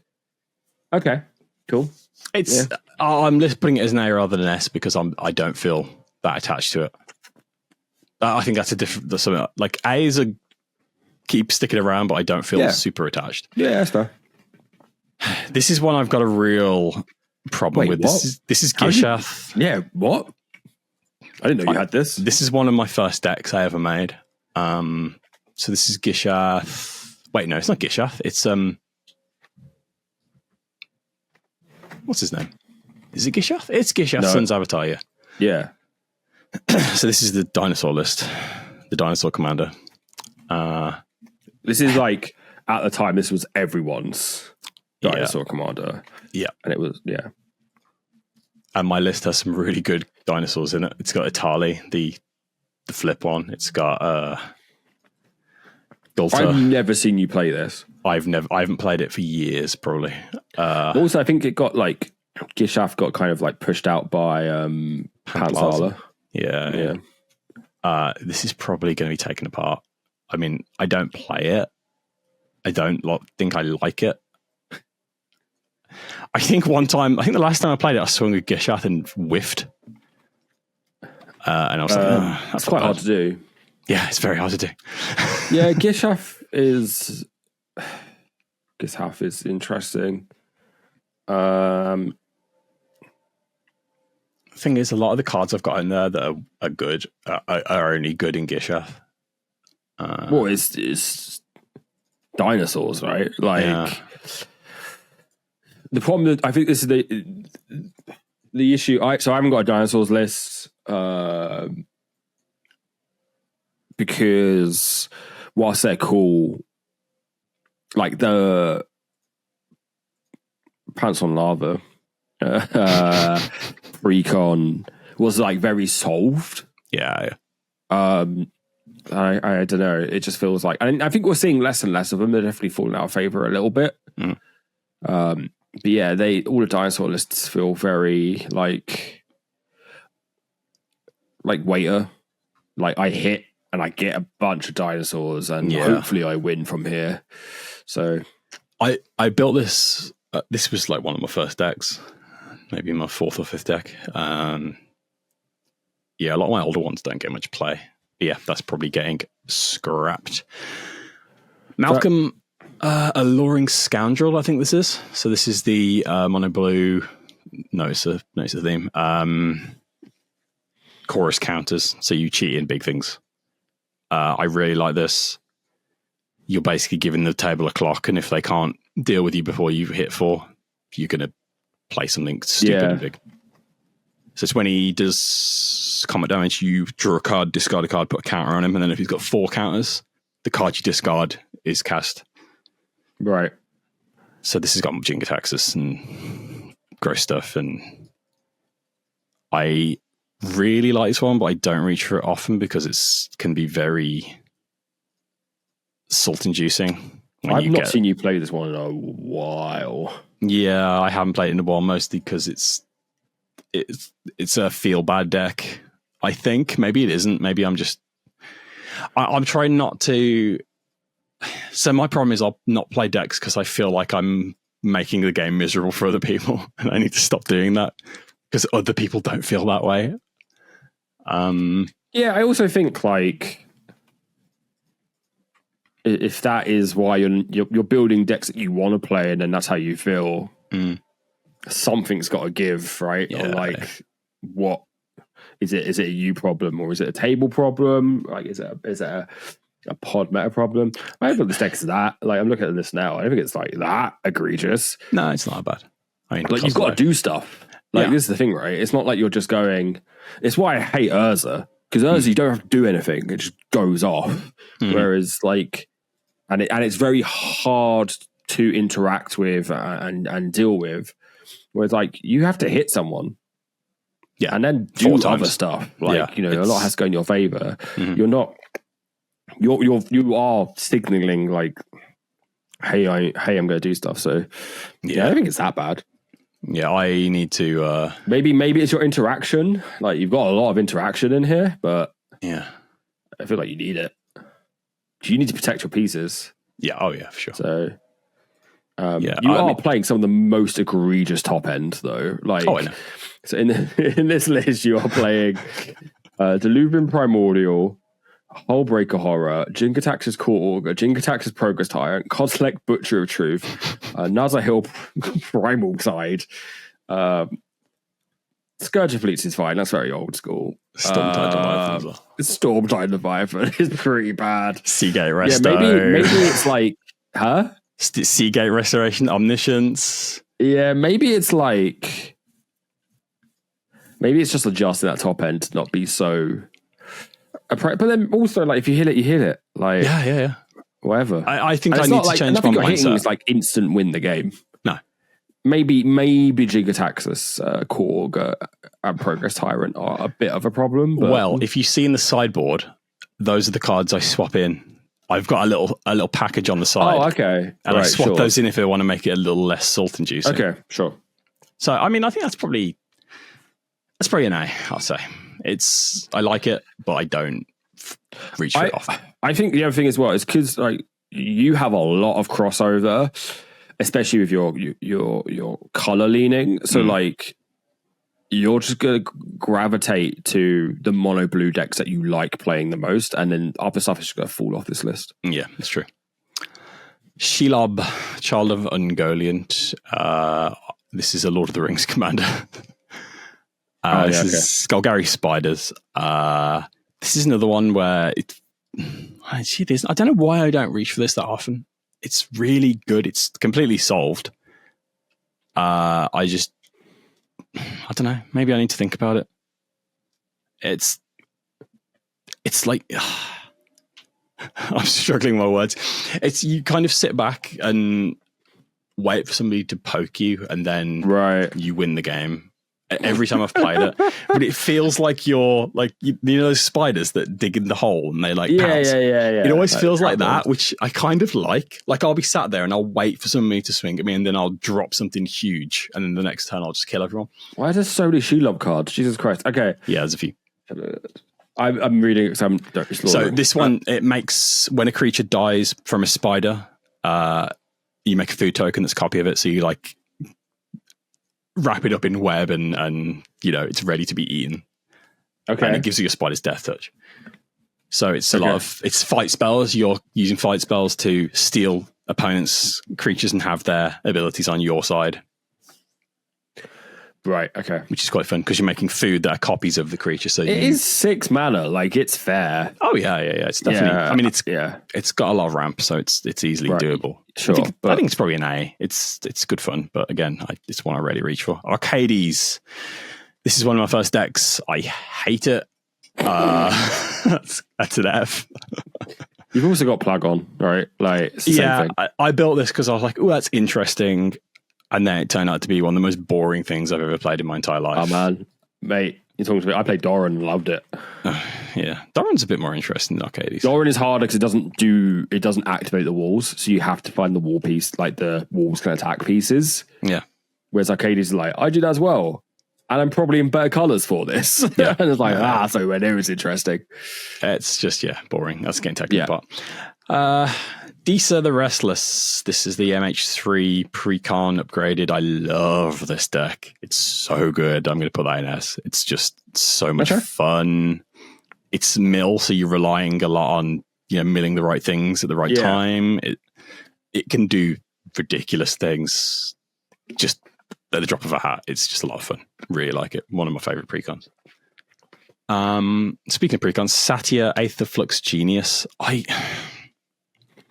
Okay, cool. It's I'm just putting it as an A rather than an S because I don't feel that attached to it. I think that's a different. Something like A is a keep sticking around, but I don't feel super attached. Yeah, that's fair. This is one I've got a real problem with. What? This is Gishath. Yeah, what? I didn't know you had this. This is one of my first decks I ever made. So this is Gishath. Wait, no, it's not Gishath. It's what's his name? Is it Gishath? It's Gishath, Sun's Avatar. Yeah. So this is the dinosaur list, the dinosaur commander. This is like at the time. This was everyone's dinosaur commander. Yeah, and it was And my list has some really good dinosaurs in it. It's got Atali, the flip one. It's got Gulta. I've never seen you play this. I haven't played it for years, probably. Also, I think it got like Gishath got kind of like pushed out by Panzala. Yeah. This is probably going to be taken apart. I mean, I don't play it. I don't think I like it. I think the last time I played it, I swung a Gishath and whiffed. And I was like, that's quite hard to do. Yeah, it's very hard to do. Yeah, Gishath is interesting. The thing is, a lot of the cards I've got in there that are good are only good in Gishath. Well, it's dinosaurs, right? Like the problem that I think this is the issue. So I haven't got a dinosaurs list because whilst they're cool, like the Pants on Lava Recon was like very solved. Yeah. I don't know. It just feels like I think we're seeing less and less of them. They're definitely falling out of favor a little bit. But yeah, all the dinosaur lists feel very like waiter. Like I hit and I get a bunch of dinosaurs, and hopefully I win from here. So I built this. This was like one of my first decks, maybe my fourth or fifth deck. A lot of my older ones don't get much play. Yeah, that's probably getting scrapped. Malcolm, Alluring Scoundrel, I think this is. So this is the mono blue. No, it's a theme. Chorus counters. So you cheat in big things. I really like this. You're basically giving the table a clock, and if they can't deal with you before you hit 4, you're going to play something stupid and big. So it's when he does combat damage, you draw a card, discard a card, put a counter on him, and then if he's got 4 counters, the card you discard is cast. Right. So this has got Jingataxis and gross stuff, and I really like this one, but I don't reach for it often because it can be very salt-inducing. I've not seen you play this one in a while. Yeah, I haven't played it in a while, mostly because it's a feel-bad deck, I think. Maybe it isn't. Maybe I'm trying not to... So my problem is I'll not play decks because I feel like I'm making the game miserable for other people, and I need to stop doing that because other people don't feel that way. Yeah, I also think like if that is why you're building decks that you want to play, and then that's how you feel, something's got to give, right? Yeah. Or like, what is it? Is it a you problem, or is it a table problem? Like, is it a pod meta problem? I don't think this deck is that. Like, I'm looking at this now. I don't think it's like that egregious. No, it's not bad. I mean, like, you've got to do stuff. Like, this is the thing, right? It's not like you're just going. It's why I hate Urza, because Urza you don't have to do anything; it just goes off. Whereas, like, and it's very hard to interact with and deal with. Whereas, like, you have to hit someone, and then do other stuff. Like, a lot has to go in your favor. You're not. You are signaling like, hey, I'm going to do stuff. So, I don't think it's that bad. Yeah, I need to. Maybe it's your interaction. Like, you've got a lot of interaction in here, but I feel like you need it. You need to protect your pieces. Yeah. Oh yeah, for sure. So. You are playing some of the most egregious top end, though. Like, I know. So in this list, you are playing Diluvian Primordial, Hullbreaker Horror, Jin-Gitaxia's Core Augur, Jin-Gitaxia's Progress Tyrant, Kozilek Butcher of Truth, Nazahil Primal Side, Scourge of Fleets is fine. That's very old school. Storm Tide Leviathan as well. Storm Tide Leviathan is pretty bad. Seagate Resto. Yeah, maybe it's like, huh? Seagate Restoration, Omniscience. Yeah, maybe it's just adjusting that top end to not be so. But then also, like, if you hit it, you hit it. Like, yeah. Whatever. I think I need to change my mindset. It's like instant win the game. No. Maybe Jin-Gitaxia's Core Augur and Progress Tyrant are a bit of a problem. But... Well, if you see in the sideboard, those are the cards I swap in. I've got a little package on the side. Oh, okay. And I swap those in if I want to make it a little less salt inducing. Okay, sure. So, I mean, I think that's probably an A, I'll say. I like it, but I don't reach for it often. I think the other thing as well is because, like, you have a lot of crossover, especially with your color leaning. So, like, you're just going to gravitate to the mono blue decks that you like playing the most, and then other stuff is just going to fall off this list. Yeah, that's true. Shelob, Child of Ungoliant. This is a Lord of the Rings commander. This is Golgari Spiders. This is another one where I see this. I don't know why I don't reach for this that often. It's really good. It's completely solved. I don't know. Maybe I need to think about it. It's like I'm struggling with my words. It's you kind of sit back and wait for somebody to poke you, and then you win the game. Every time I've played it, but it feels like you're like you know those spiders that dig in the hole and they like pounce. It always feels like that, which I kind of like. Like, I'll be sat there and I'll wait for somebody to swing at me, and then I'll drop something huge, and then the next turn I'll just kill everyone. Why are there so many Shelob cards? Jesus Christ! Okay, yeah, there's a few. I'm reading it. So this one, it makes when a creature dies from a spider, you make a food token that's a copy of it. So you like wrap it up in web and it's ready to be eaten. Okay. And it gives you a spider's death touch. So it's a lot of it's fight spells. You're using fight spells to steal opponents' creatures and have their abilities on your side. Right, okay. Which is quite fun because you're making food that are copies of the creature. So it is 6 mana, like it's fair. Oh yeah. It's definitely I mean it's got a lot of ramp, so it's easily doable. Sure. I think it's probably an A. It's good fun, but again, it's one I rarely reach for. Arcades. This is one of my first decks. I hate it. That's an F. You've also got Plagon, right? Like, it's the same thing. I built this because I was like, oh, that's interesting. And then it turned out to be one of the most boring things I've ever played in my entire life. Oh, man. Mate, you're talking to me. I played Doran and loved it. Yeah. Doran's a bit more interesting than Arcades. Doran is harder because it doesn't activate the walls. So you have to find the wall piece, like the walls can attack pieces. Yeah. Whereas Arcades is like, I do that as well. And I'm probably in better colors for this. Yeah. And it's like, so when it was interesting. It's just, boring. That's getting taken apart. Disa the Restless. This is the MH3 Precon upgraded. I love this deck. It's so good. I'm going to put that in S. It's just so much fun. It's mill, so you're relying a lot on milling the right things at the right time. It can do ridiculous things just at the drop of a hat. It's just a lot of fun. Really like it. One of my favorite precons. Speaking of precons, Satya Aether Flux Genius. I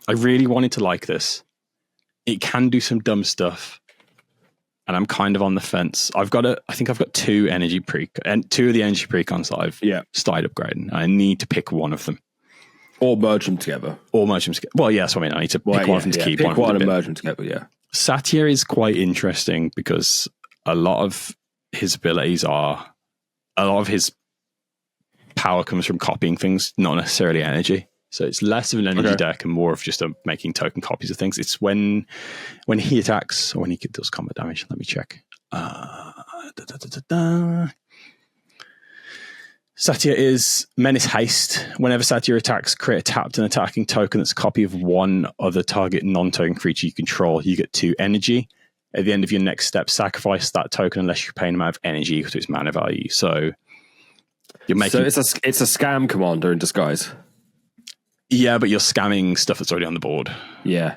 really wanted to like this. It can do some dumb stuff, and I'm kind of on the fence. I think I've got two of the energy precons that I've started upgrading. I need to pick one of them. Or merge them together. Well, yes, I mean, I need to pick one of them to keep. Pick one and merge them together, yeah. Satya is quite interesting because a lot of his abilities a lot of his power comes from copying things, not necessarily energy. So it's less of an energy deck and more of just making token copies of things. It's when he attacks or when he does combat damage. Let me check. Satya is Menace Haste. Whenever Satya attacks, create a tapped and attacking token that's a copy of one other target non-token creature you control. You get 2 energy. At the end of your next step, sacrifice that token unless you're paying an amount of energy equal to its mana value. So you're making. So it's a scam commander in disguise. Yeah, but you're scamming stuff that's already on the board. Yeah.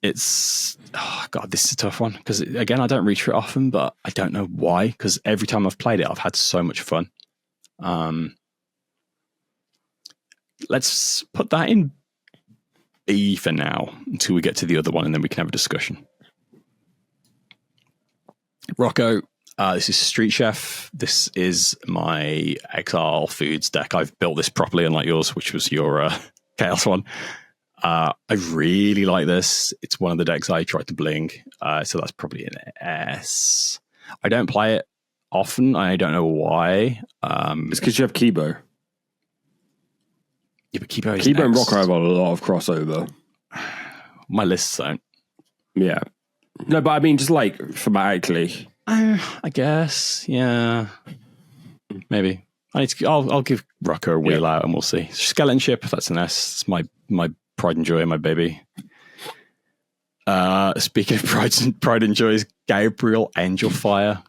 This is a tough one because again, I don't reach for it often, but I don't know why. Because every time I've played it, I've had so much fun. Let's put that in B for now until we get to the other one, and then we can have a discussion. Rocco. This is Street Chef. This is my Exile Foods deck. I've built this properly, unlike yours, which was your Chaos one. I really like this. It's one of the decks I tried to bling, so that's probably an S. I don't play it often. I don't know why. It's because you have Kibo. Yeah, but Kibo and Rocco have a lot of crossover. My lists don't. Yeah. No, but I mean, just like thematically. I guess, yeah. Maybe. I'll give Rocco a wheel out and we'll see. Skeleton Ship, that's an S. It's my pride and joy, my baby. Speaking of pride and joys, Gabriel Angelfire.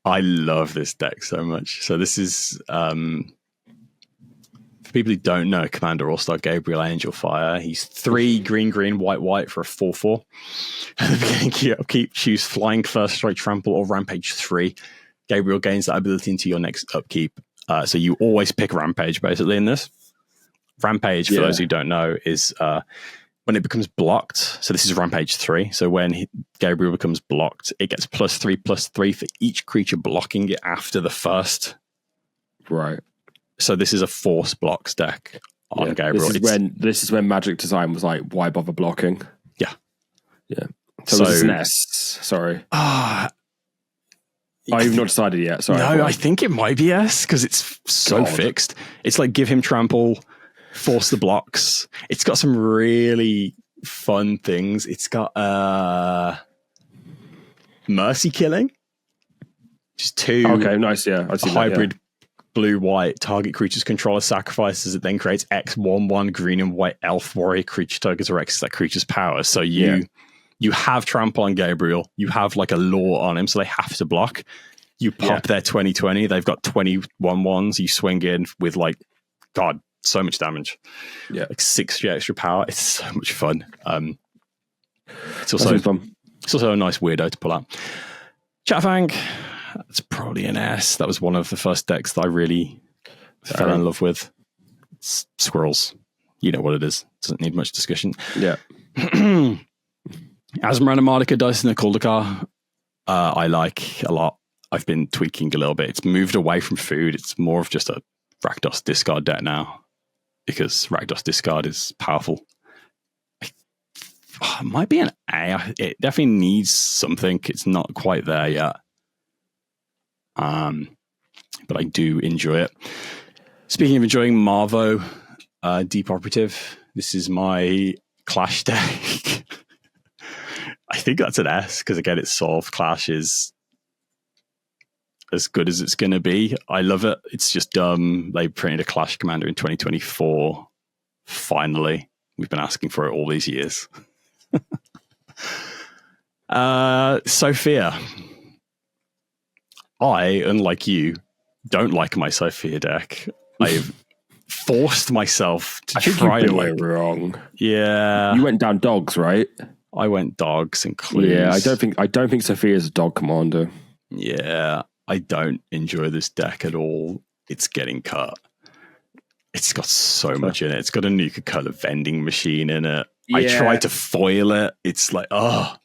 I love this deck so much. So this is for people who don't know, Commander All-Star Gabriel Angelfire. He's 3 green, white for a 4/4. At the beginning of Upkeep, choose Flying, First Strike, Trample, or Rampage 3. Gabriel gains that ability into your next Upkeep. So you always pick Rampage, basically, in this. Rampage, for those who don't know, is when it becomes blocked. So this is Rampage 3. So when Gabriel becomes blocked, it gets +3/+3 for each creature blocking it after the first. Right. So this is a force blocks deck on Gabriel. This is when Magic Design was like, why bother blocking? Yeah. Yeah. So this is an S. Sorry. You've not decided yet. Sorry. No, I think it might be S because it's so fixed. It's like give him trample, force the blocks. It's got some really fun things. It's got mercy killing. Just 2. Okay, nice. Yeah. I see hybrid blue-white target creature's controller sacrifices. It then creates X/1/1 green and white elf warrior creature tokens or X that creature's power. So you have trample on Gabriel. You have like a law on him, so they have to block. You pop their 20/20. They've got 21/1s. You swing in with so much damage. Yeah, like 6 extra power. It's so much fun. It's also a nice weirdo to pull out. Chatfang. It's probably an S. That was one of the first decks that I really fell in love with. It's squirrels. You know what it is. Doesn't need much discussion. Yeah. Asmaran Mardica Dyson Kuldakar, I like a lot. I've been tweaking a little bit. It's moved away from food. It's more of just a Rakdos discard deck now because Rakdos discard is powerful. It might be an A. It definitely needs something. It's not quite there yet. But I do enjoy it. Speaking of enjoying Marvo, Deep Operative, this is my Clash deck. I think that's an S because again, it's solved. Clash is as good as it's going to be. I love it. It's just dumb. They printed a Clash commander in 2024 Finally, we've been asking for it all these years. Sophia. I, unlike you, don't like my Sophia deck. I've forced myself to try and it wrong. Yeah. You went down dogs, right? I went dogs and clues. Yeah, I don't think Sophia's a dog commander. Yeah, I don't enjoy this deck at all. It's getting cut. It's got so much in it. It's got a Nuka-Cola vending machine in it. Yeah. I tried to foil it. It's like, oh.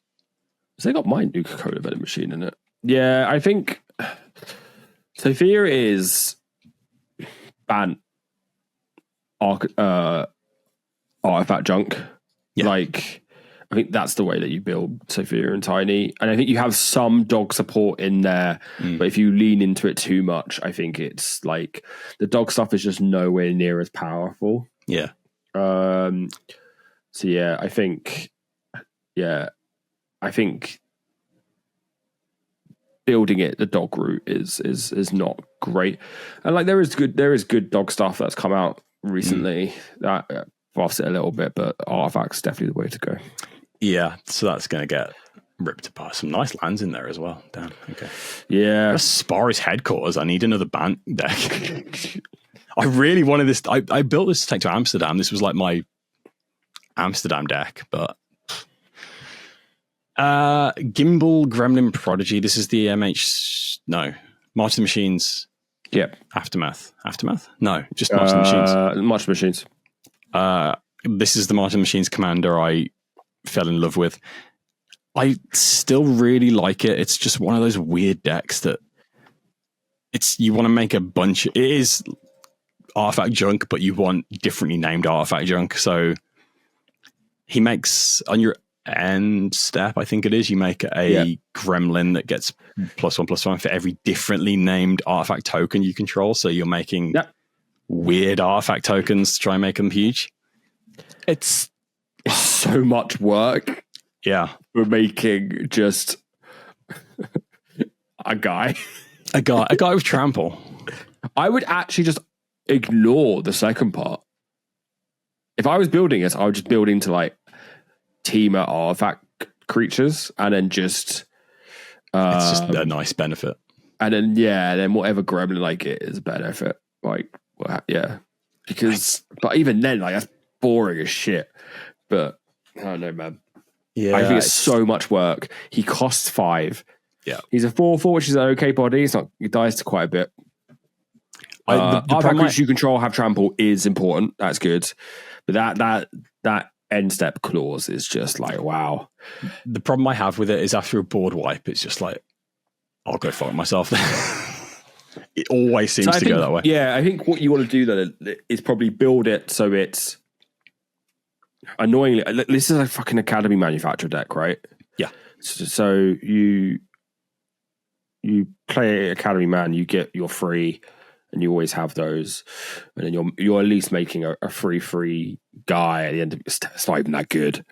They got my Nuka-Cola vending machine in it. Yeah, I think Sophia is ban artifact junk. Yeah. Like, I think that's the way that you build Sophia and Tiny. And I think you have some dog support in there, but if you lean into it too much, I think it's like the dog stuff is just nowhere near as powerful. Yeah. So yeah, I think building it the dog route is not great. And like there is good dog stuff that's come out recently that buffs it a little bit, but artifact's definitely the way to go. Yeah, so that's going to get ripped apart. Some nice lands in there as well. Damn, okay. Yeah. Sparris headquarters. I need another Bant deck. I really wanted this. I built this to take to Amsterdam. This was like my Amsterdam deck, but Gimbal Gremlin Prodigy. This is the March of the Machines. Yep. Aftermath? No, just March of the Machines. March of the Machines. This is the March of the Machines commander I fell in love with. I still really like it. It's just one of those weird decks that you want to make a bunch. It is artifact junk, but you want differently named artifact junk. So he makes on your end step, I think it is, you make a gremlin that gets +1/+1 for every differently named artifact token you control. So you're making weird artifact tokens to try and make them huge. It's so much work. Yeah. We're making just a guy with trample. I would actually just ignore the second part. If I was building it, I would just build into like Teamer artifact creatures and then just it's just a nice benefit. And then whatever gremlin like it is a benefit. Like because but even then, like, that's boring as shit. But I don't know, man. Yeah, I think it's so much work. He costs 5. Yeah, he's a 4/4, which is an okay body. He dies to quite a bit. The creatures you control have trample is important. That's good, but that end step clause is just like, wow. The problem I have with it is after a board wipe, it's just like, I'll go fuck myself. It always seems to go that way. Yeah, I think what you want to do then is probably build it so it's annoyingly. This is a fucking Academy manufacturer deck, right? Yeah. So you play Academy Man, you get your free, and you always have those, and then you're at least making a free guy at the end of it. It's not even that good,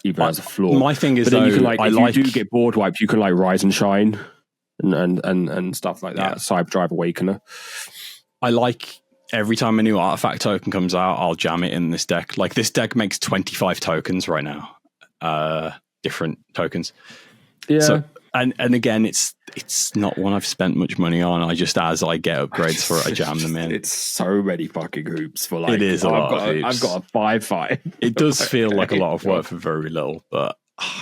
even as a flaw. My thing is, but then you can if you do get board wiped, you can like Rise and Shine and stuff like that. Cyberdrive Awakener. I like every time a new artifact token comes out, I'll jam it in this deck. Like this deck makes 25 tokens right now, different tokens. Yeah. So, and again, it's not one I've spent much money on. I just, as I get upgrades for it, I jam them in. It's so many fucking hoops for like. It is a lot of hoops. I've got a 5/5. It does feel like a lot of work for very little, but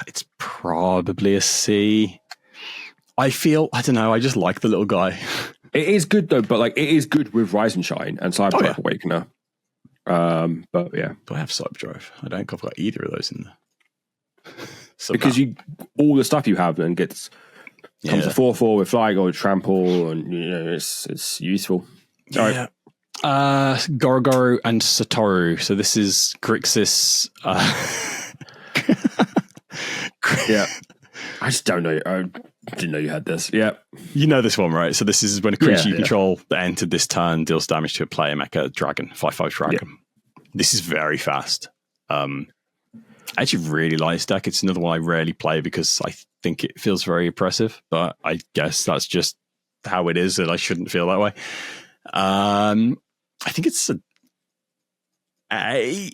it's probably a C. I don't know. I just like the little guy. It is good though, but like it is good with Rise and Shine and Cyberdrive Awakener. But yeah, do I have Cyberdrive? I don't think I've got either of those in there. Because all the stuff you have then comes to 4/4 with flying or trample, and it's useful. Yeah. Goro and Satoru. So this is Grixis. Yeah. I just don't know. I didn't know you had this. Yeah. You know this one, right? So this is when a creature you control that entered this turn deals damage to a player, make a dragon, 5/5 dragon. Yeah. This is very fast. I actually really like this deck. It's another one I rarely play because I think it feels very oppressive, but I guess that's just how it is, and I shouldn't feel that way. I think it's an A,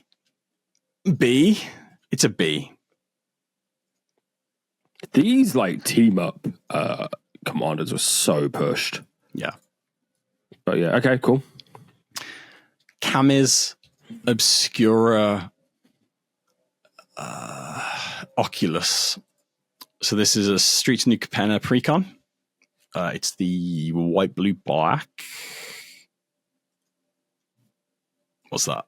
B. It's a B. These like team up commanders were so pushed. Yeah. But yeah, okay, cool. Kamiz Obscura Oculus. So this is a Streets New Capenna precon. It's the white, blue, black. What's that?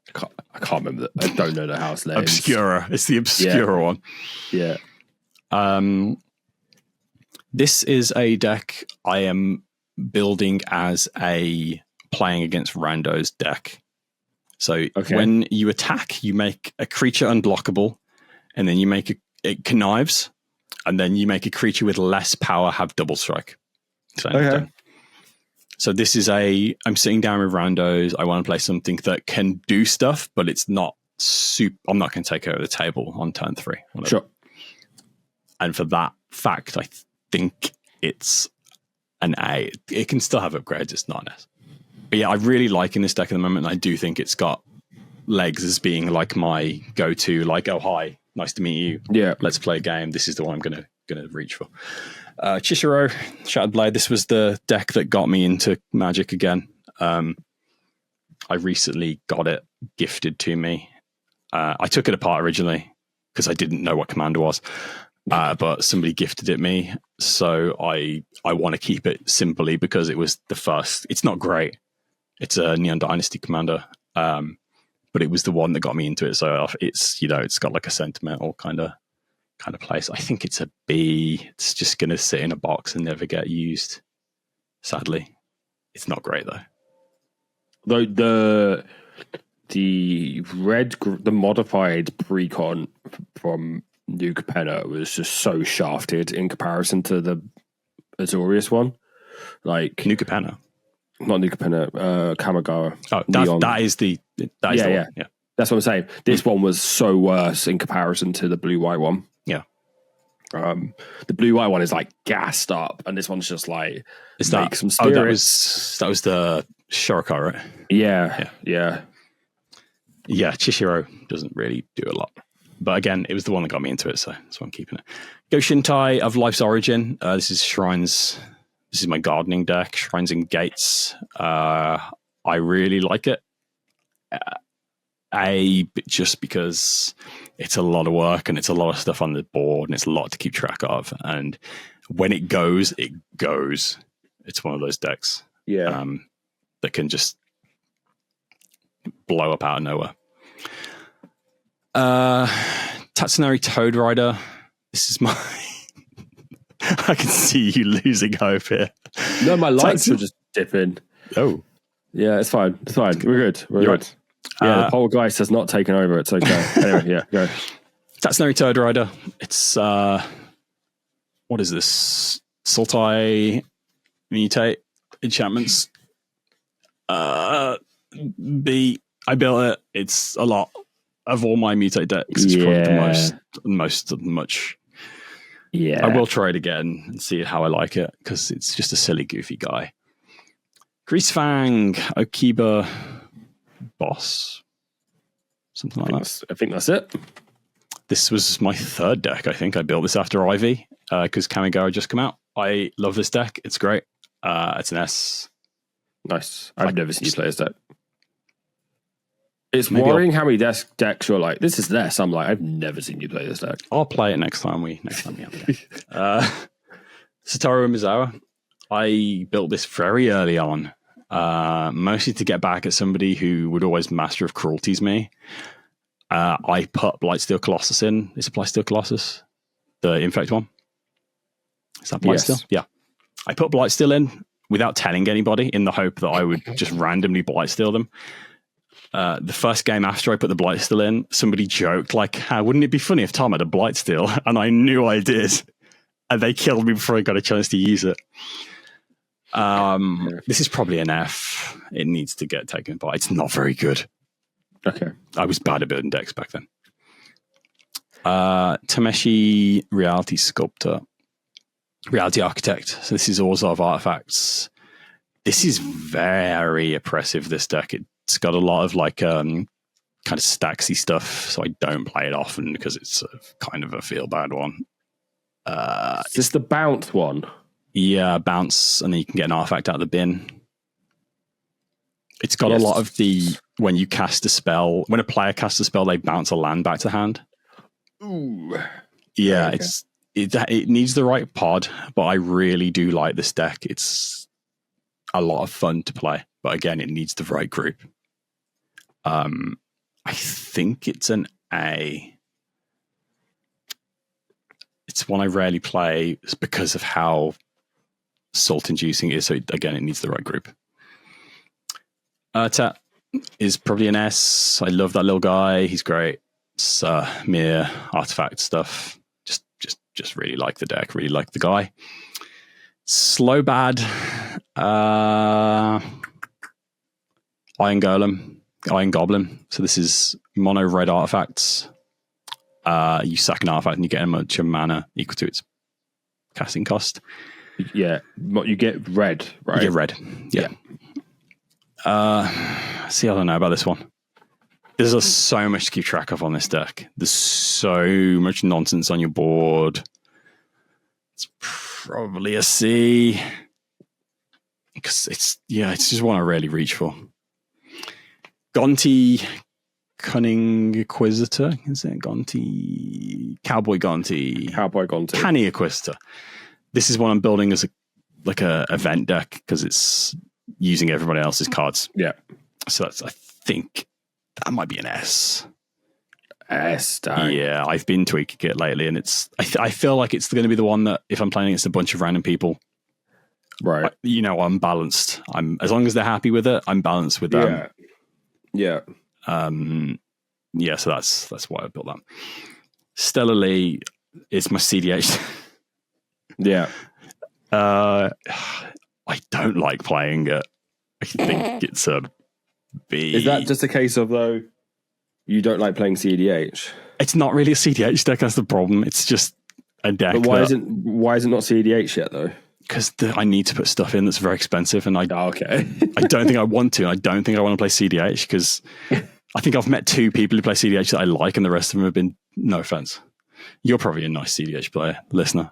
I can't remember. I don't know the house names. Obscura. It's the Obscura one. Yeah. This is a deck I am building as a playing against randos deck. So when you attack, you make a creature unblockable, and then you make it connives, and then you make a creature with less power have double strike. So this is I'm sitting down with randos. I want to play something that can do stuff, but it's not super. I'm not going to take over the table on turn 3. Whatever. Sure. And for that fact, I think it's an A. It can still have upgrades. It's not an S. But yeah, I really like in this deck at the moment. And I do think it's got legs as being like my go-to. Like, oh hi, nice to meet you. Yeah, let's play a game. This is the one I'm gonna reach for. Chishiro, Shattered Blade. This was the deck that got me into Magic again. I recently got it gifted to me. I took it apart originally because I didn't know what commander was, but somebody gifted it me. So I want to keep it simply because it was the first. It's not great. It's a Neon Dynasty commander, but it was the one that got me into it. So it's it's got like a sentimental kind of place. I think it's a B. It's just going to sit in a box and never get used. Sadly, it's not great though. Though the modified precon from New Capenna was just so shafted in comparison to the Azorius one. Like New Capenna, not New Capenna, Kamigawa. Oh, that is the one. Yeah. That's what I'm saying. This one was so worse in comparison to the blue-white one. Yeah. The blue-white one is like gassed up, and this one's just like make some spirit. That was the Shurikai, right? Yeah. Chishiro doesn't really do a lot, but again, it was the one that got me into it, so that's why I'm keeping it. Goshintai of Life's Origin. This is Shrines. This is my gardening deck, Shrines and Gates. I really like it. Just because it's a lot of work and it's a lot of stuff on the board and it's a lot to keep track of. And when it goes, it goes. It's one of those decks that can just blow up out of nowhere. Tatsunari Toad Rider. This is my... I can see you losing hope here. No, my lights will just dip in. Oh. Yeah, it's fine. It's fine. We're good. We're good. Yeah, the poltergeist has not taken over. It's okay. Anyway, yeah, go. Tatsunari Toad Rider. It's what is this? Sultai Mutate enchantments. B. I built it. It's a lot of all my mutate decks. It's probably the most much. Yeah, I will try it again and see how I like it because it's just a silly, goofy guy. Greasefang, Okiba, Boss, something like that. I think that's it. This was my third deck. I think I built this after Ivy because Kamigawa just come out. I love this deck. It's great. It's an S. Nice. I've never seen you play this deck. It's worrying how many decks you're like, this is this. I'm like, I've never seen you play this deck. I'll play it next time we have it. Satoru Mizawa. I built this very early on, mostly to get back at somebody who would always Master of Cruelties me. I put Blightsteel Colossus in. Is it Blightsteel Colossus? The Infect one? Is that Blightsteel? Yes. Yeah. I put Blightsteel in without telling anybody in the hope that I would just randomly Blightsteel them. The first game after I put the Blightsteel in, somebody joked like, wouldn't it be funny if Tom had a Blightsteel? And I knew I did. And they killed me before I got a chance to use it. This is probably an F. It needs to get taken apart. It's not very good. Okay. I was bad at building decks back then. Tameshi Reality Sculptor. Reality Architect. So this is Orzhov Artifacts. This is very oppressive, this deck. It's got a lot of like kind of stacksy stuff, so I don't play it often because it's kind of a feel bad one. Is this the bounce one? Yeah, bounce, and then you can get an artifact out of the bin. It's got a lot of when you cast a spell, when a player casts a spell, they bounce a land back to hand. Ooh. Yeah, okay. It needs the right pod, but I really do like this deck. It's a lot of fun to play, but again, it needs the right group. I think it's an A. It's one I rarely play because of how salt-inducing it is. So again, it needs the right group. Tat is probably an S. I love that little guy. He's great. It's mere artifact stuff. Just really like the deck. Really like the guy. Slow bad. Iron Goblin. So this is mono red artifacts. You sack an artifact and you get a bunch of mana equal to its casting cost. Yeah, you get red, right? You get red. Yeah. See, I don't know about this one. There's so much to keep track of on this deck. There's so much nonsense on your board. It's probably a C. Because it's just one I rarely reach for. Gonti Cunning Inquisitor. Is it Gonti? Cowboy Gonti. Canny Inquisitor. This is one I'm building as a event deck because it's using everybody else's cards. Yeah. So I think that might be an S. Dang. Yeah, I've been tweaking it lately, and I feel like it's going to be the one that if I'm playing against a bunch of random people, right? I'm balanced. As long as they're happy with it, I'm balanced with them. Yeah. Yeah. So that's why I built that. Stellar Lee is my CDH. Yeah. I don't like playing it. I think it's a B. Is that just a case of, though, you don't like playing CDH? It's not really a CDH deck, that's the problem. It's just a deck. But why is it not CDH yet, though? Because I need to put stuff in that's very expensive, and okay. I don't think I want to. I don't think I want to play CDH, because I think I've met 2 people who play CDH that I like, and the rest of them have been, no offense. You're probably a nice CDH player, listener.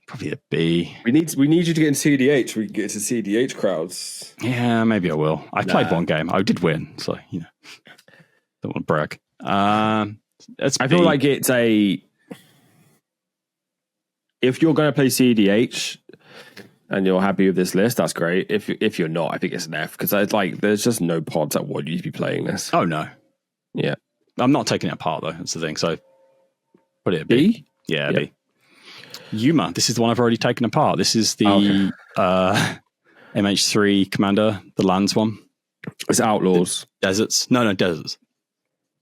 Probably a B. We need you to get in CDH. We can get to CDH crowds. Yeah, maybe I will. I played one game. I did win, so don't want to brag. I feel like it's a. If you're going to play CDH and you're happy with this list, that's great. If you're not, I think it's an F, because it's like there's just no pods that want you to be playing this. Oh no. Yeah, I'm not taking it apart though. That's the thing. So put it at B. Yeah, B. Yuma, this is the one I've already taken apart. This is the MH3 Commander, the lands one. It's Outlaws. Deserts. No, deserts.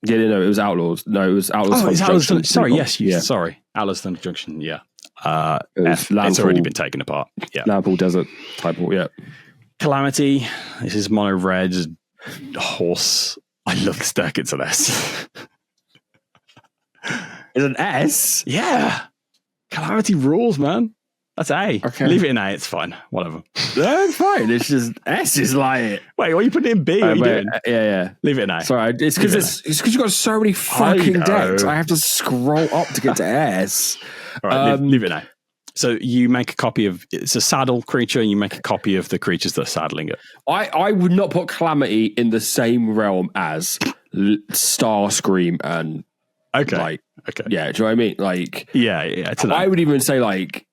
Yeah, no, it was Outlaws. No, it was Outlaws. Oh, it's Outlaws. Sorry, yes, sorry. Outlaws Thunder Junction, yeah. It's already been taken apart. Yeah. Landpool Desert type, yeah. Calamity. This is mono red horse. I love this deck. It's an S. It's an S? Yeah. Calamity rules, man. That's A. Okay. Leave it in A. It's fine. Whatever. No, it's fine. It's just S is like. Wait, what are you putting in B? What are you doing? Yeah. Leave it in A. Sorry, it's because you've got so many fucking decks. I have to scroll up to get to S. All right, leave it in A. So you make a copy of. It's a saddle creature, and you make a copy of the creatures that are saddling it. I would not put Calamity in the same realm as Starscream and. Okay. Okay. Yeah, do you know what I mean? Like. Yeah. I would even say like.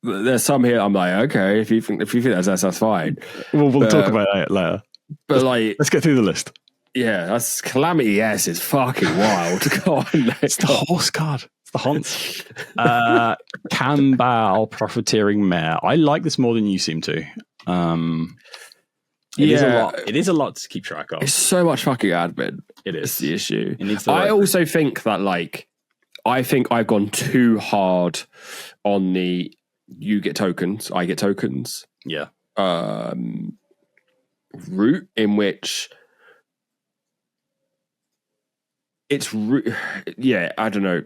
There's some here. I'm like, okay, if you think that's fine. We'll talk about it later. But let's get through the list. Yeah, that's Calamity. Yes, it's fucking wild. Go on, it's the horse card. It's the Hunt. Kambal Profiteering Mare. I like this more than you seem to. It is a lot. It is a lot to keep track of. It's so much fucking admin. It is it's the issue. It needs I also think that I think I've gone too hard on the. You get tokens, I get tokens. Yeah. Route in which it's I don't know.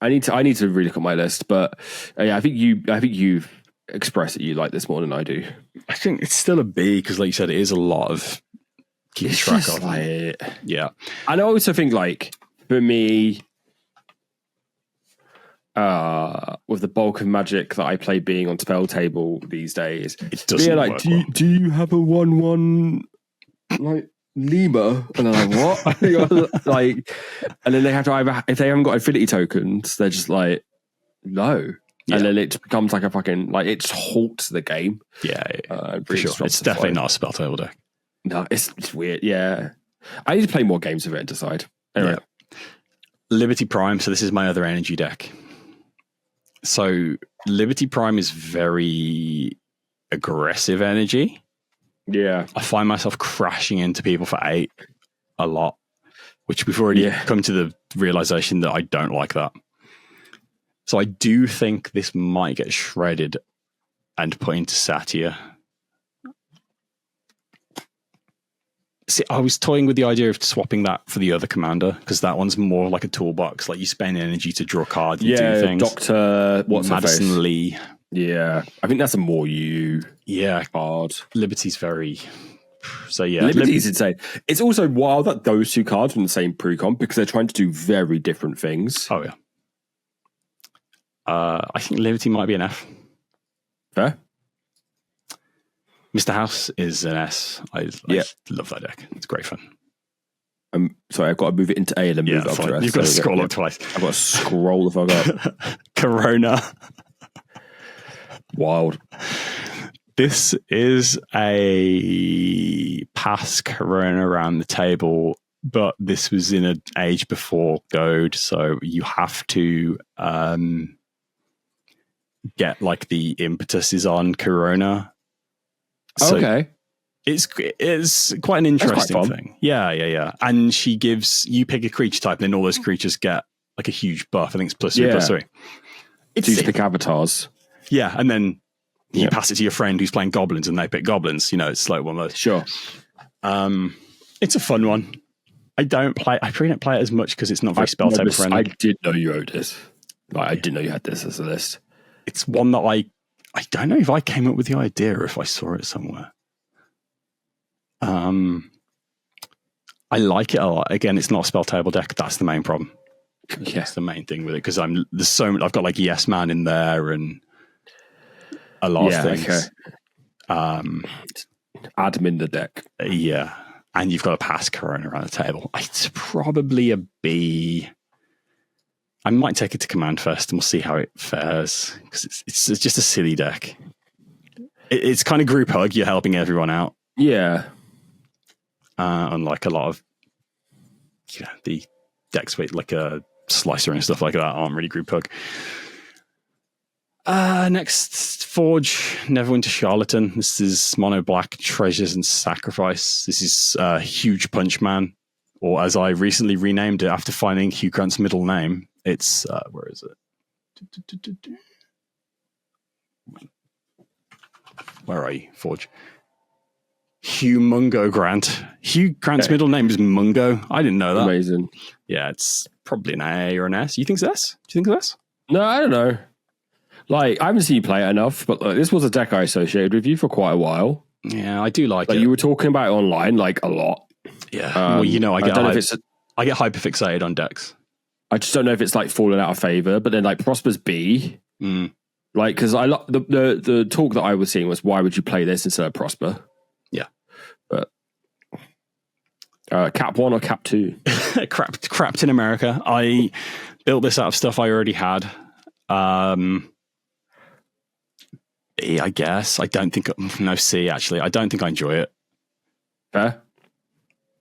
I need to really look at my list, but I think you've expressed that you like this more than I do. I think it's still a B because, like you said, it is a lot of keep It's track just of. like, Yeah. and I also think like for me, with the bulk of Magic that I play being on spell table these days, it doesn't like, work do you have a 1/1 like Lima? And they're like, what? Like, and then they have to either, if they haven't got affinity tokens, they're just like, no. Yeah. And then it becomes like a fucking, like, it just halts the game. Yeah, for sure. It's definitely not a spell table deck. No, it's weird. Yeah. I need to play more games of it and decide. Anyway. Yeah. Liberty Prime. So this is my other energy deck. So Liberty Prime is very aggressive energy. Yeah. I find myself crashing into people for 8 a lot, which we've already come to the realization that I don't like that. So I do think this might get shredded and put into Satya. See, I was toying with the idea of swapping that for the other commander, because that one's more like a toolbox. Like you spend energy to draw cards and do things. Dr. What's Madison Lee. Yeah. I think that's a more card. Liberty's very... So yeah. Liberty's insane. It's also wild that those two cards are in the same pre-comp because they're trying to do very different things. Oh yeah. I think Liberty might be an F. Fair. Mr. House is an S. I love that deck. It's great fun. Sorry, I've got to move it into A and then move it up to S. You've got to scroll up twice. I've got to scroll the fuck up. Corona. Wild. This is a past Corona around the table, but this was in an age before Goad, so you have to get like the impetuses on Corona. So okay. It's quite an interesting thing. Yeah. And she gives, you pick a creature type, and then all those creatures get like a huge buff. I think it's +3/+3. It's you pick avatars. Yeah, and then you pass it to your friend who's playing goblins, and they pick goblins. You know, it's like one of those. Sure. It's a fun one. I probably don't play it as much because it's not very spell table friendly. I did know you owed this. Like, I didn't know you had this as a list. It's one that I don't know if I came up with the idea or if I saw it somewhere. I like it a lot. Again, it's not a spell table deck. That's the main problem. Yeah. That's the main thing with it, because I've got like Yes Man in there and a lot of things. Okay. Admin the deck. Yeah. And you've got a pass Corona around the table. It's probably a B. I might take it to command first and we'll see how it fares, because it's just a silly deck. It's kind of group hug. You're helping everyone out. Yeah. Unlike a lot of the decks with like a slicer and stuff like that aren't really group hug. Next, Forge, Neverwinter Charlatan. This is mono black, treasures and sacrifice. This is Huge Punch Man, or as I recently renamed it after finding Hugh Grant's middle name. It's where is it? Where are you, Forge? Hugh Mungo Grant. Hugh Grant's middle name is Mungo. I didn't know that. Amazing. Yeah, it's probably an A or an S. You think it's S? Do you think it's S? No, I don't know. Like, I haven't seen you play it enough, but this was a deck I associated with you for quite a while. Yeah, I do like it. You were talking about it online, like, a lot. Yeah. Well, you know, I get hyperfixated on decks. I just don't know if it's, like, fallen out of favor, but then, like, Prosper's B. Like, because the talk that I was seeing was, why would you play this instead of Prosper? Yeah. But Cap 1 or Cap 2? Crapped in America. I built this out of stuff I already had. B, I guess. I don't think... No, C, actually. I don't think I enjoy it. Fair.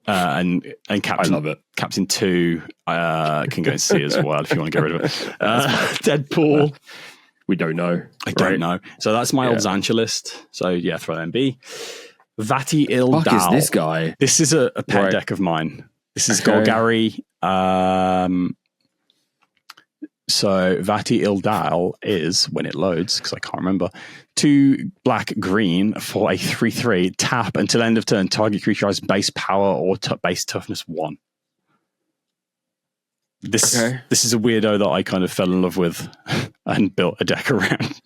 And Captain... I love it. Captain 2 can go and C as well if you want to get rid of it. Deadpool. We don't know. I don't know. So that's my old Xancha list. So yeah, throw them B. Vati Il Fuck is this guy? This is a pet deck of mine. This is Golgari. So Vati Ildal is, when it loads, because I can't remember, 2 black green for a 3/3 tap until end of turn. Target creature has base power or base toughness 1. This is a weirdo that I kind of fell in love with and built a deck around.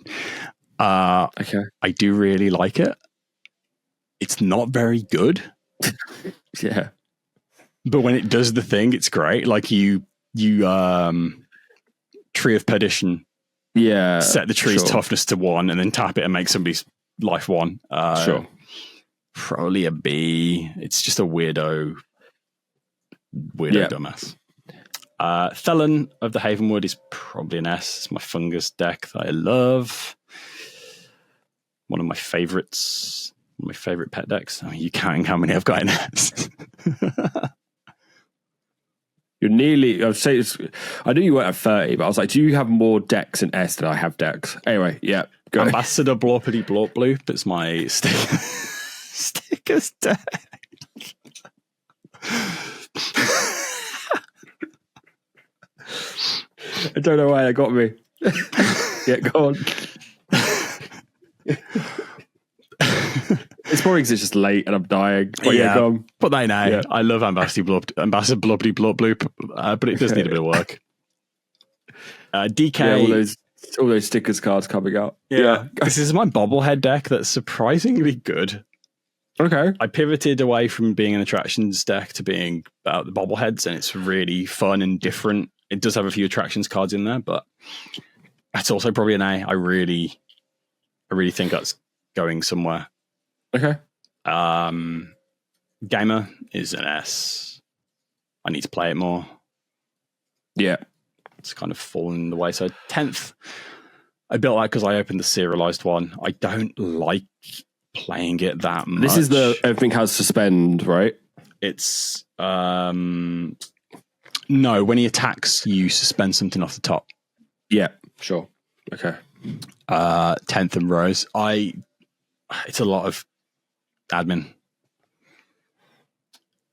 I do really like it. It's not very good. Yeah. But when it does the thing, it's great. Like you Tree of Perdition. Yeah. Set the tree's toughness to 1 and then tap it and make somebody's life 1. Sure. Probably a B. It's just a weirdo dumbass. Felon of the Havenwood is probably an S. It's my fungus deck that I love. One of my favorites. One of my favorite pet decks. I mean, you counting how many I've got in S? You're nearly, I would say, I knew you weren't at 30, but I was like, do you have more decks in S than I have decks? Anyway, yeah, go. Ambassador Blorpity Blorp Bloop. It's my stickers deck. I don't know why that got me. Yeah, go on. It's probably because it's just late and I'm dying. But yeah, go on. But they know. Yeah. I love Ambassador Blobbity Blop Bloop, but it does need a bit of work. DK. Yeah, all those stickers cards coming out. Yeah. This is my bobblehead deck that's surprisingly good. Okay. I pivoted away from being an attractions deck to being about the bobbleheads, and it's really fun and different. It does have a few attractions cards in there, but that's also probably an A. I really think that's going somewhere. Okay. Gamer is an S. I need to play it more. Yeah. It's kind of fallen the wayside. 10th. I built that because I opened the serialized one. I don't like playing it that much. This is the everything has suspend, right? It's no, when he attacks, you suspend something off the top. Yeah, sure. Okay. 10th and Rose. It's a lot of admin.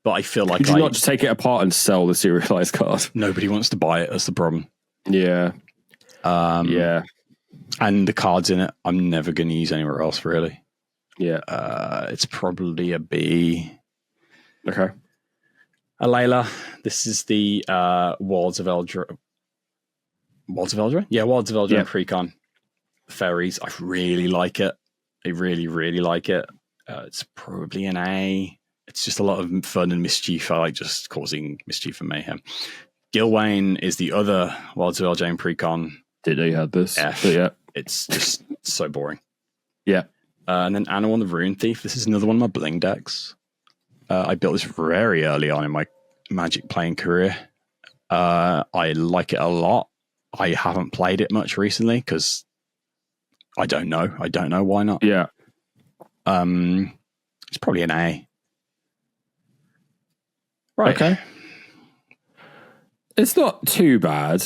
But I feel like Could you not just take it apart and sell the serialized card? Nobody wants to buy it. That's the problem. Yeah. Yeah. And the cards in it, I'm never going to use anywhere else, really. Yeah. It's probably a B. Okay. Alayla. This is the Wards of Eldra. Wards of Eldra? Yeah, Wards of Eldra and Precon. Fairies. I really like it. I really, really like it. It's probably an A. It's just a lot of fun and mischief. I like just causing mischief and mayhem. Gilwain is the other Wilds of Eldra and Precon. Didn't know you had this. F. But yeah. It's just so boring. Yeah. And then Anowon the Rune Thief. This is another one of my bling decks. I built this very early on in my Magic playing career. I like it a lot. I haven't played it much recently because I don't know. I don't know why not. Yeah. It's probably an A. Right. Okay. It's not too bad.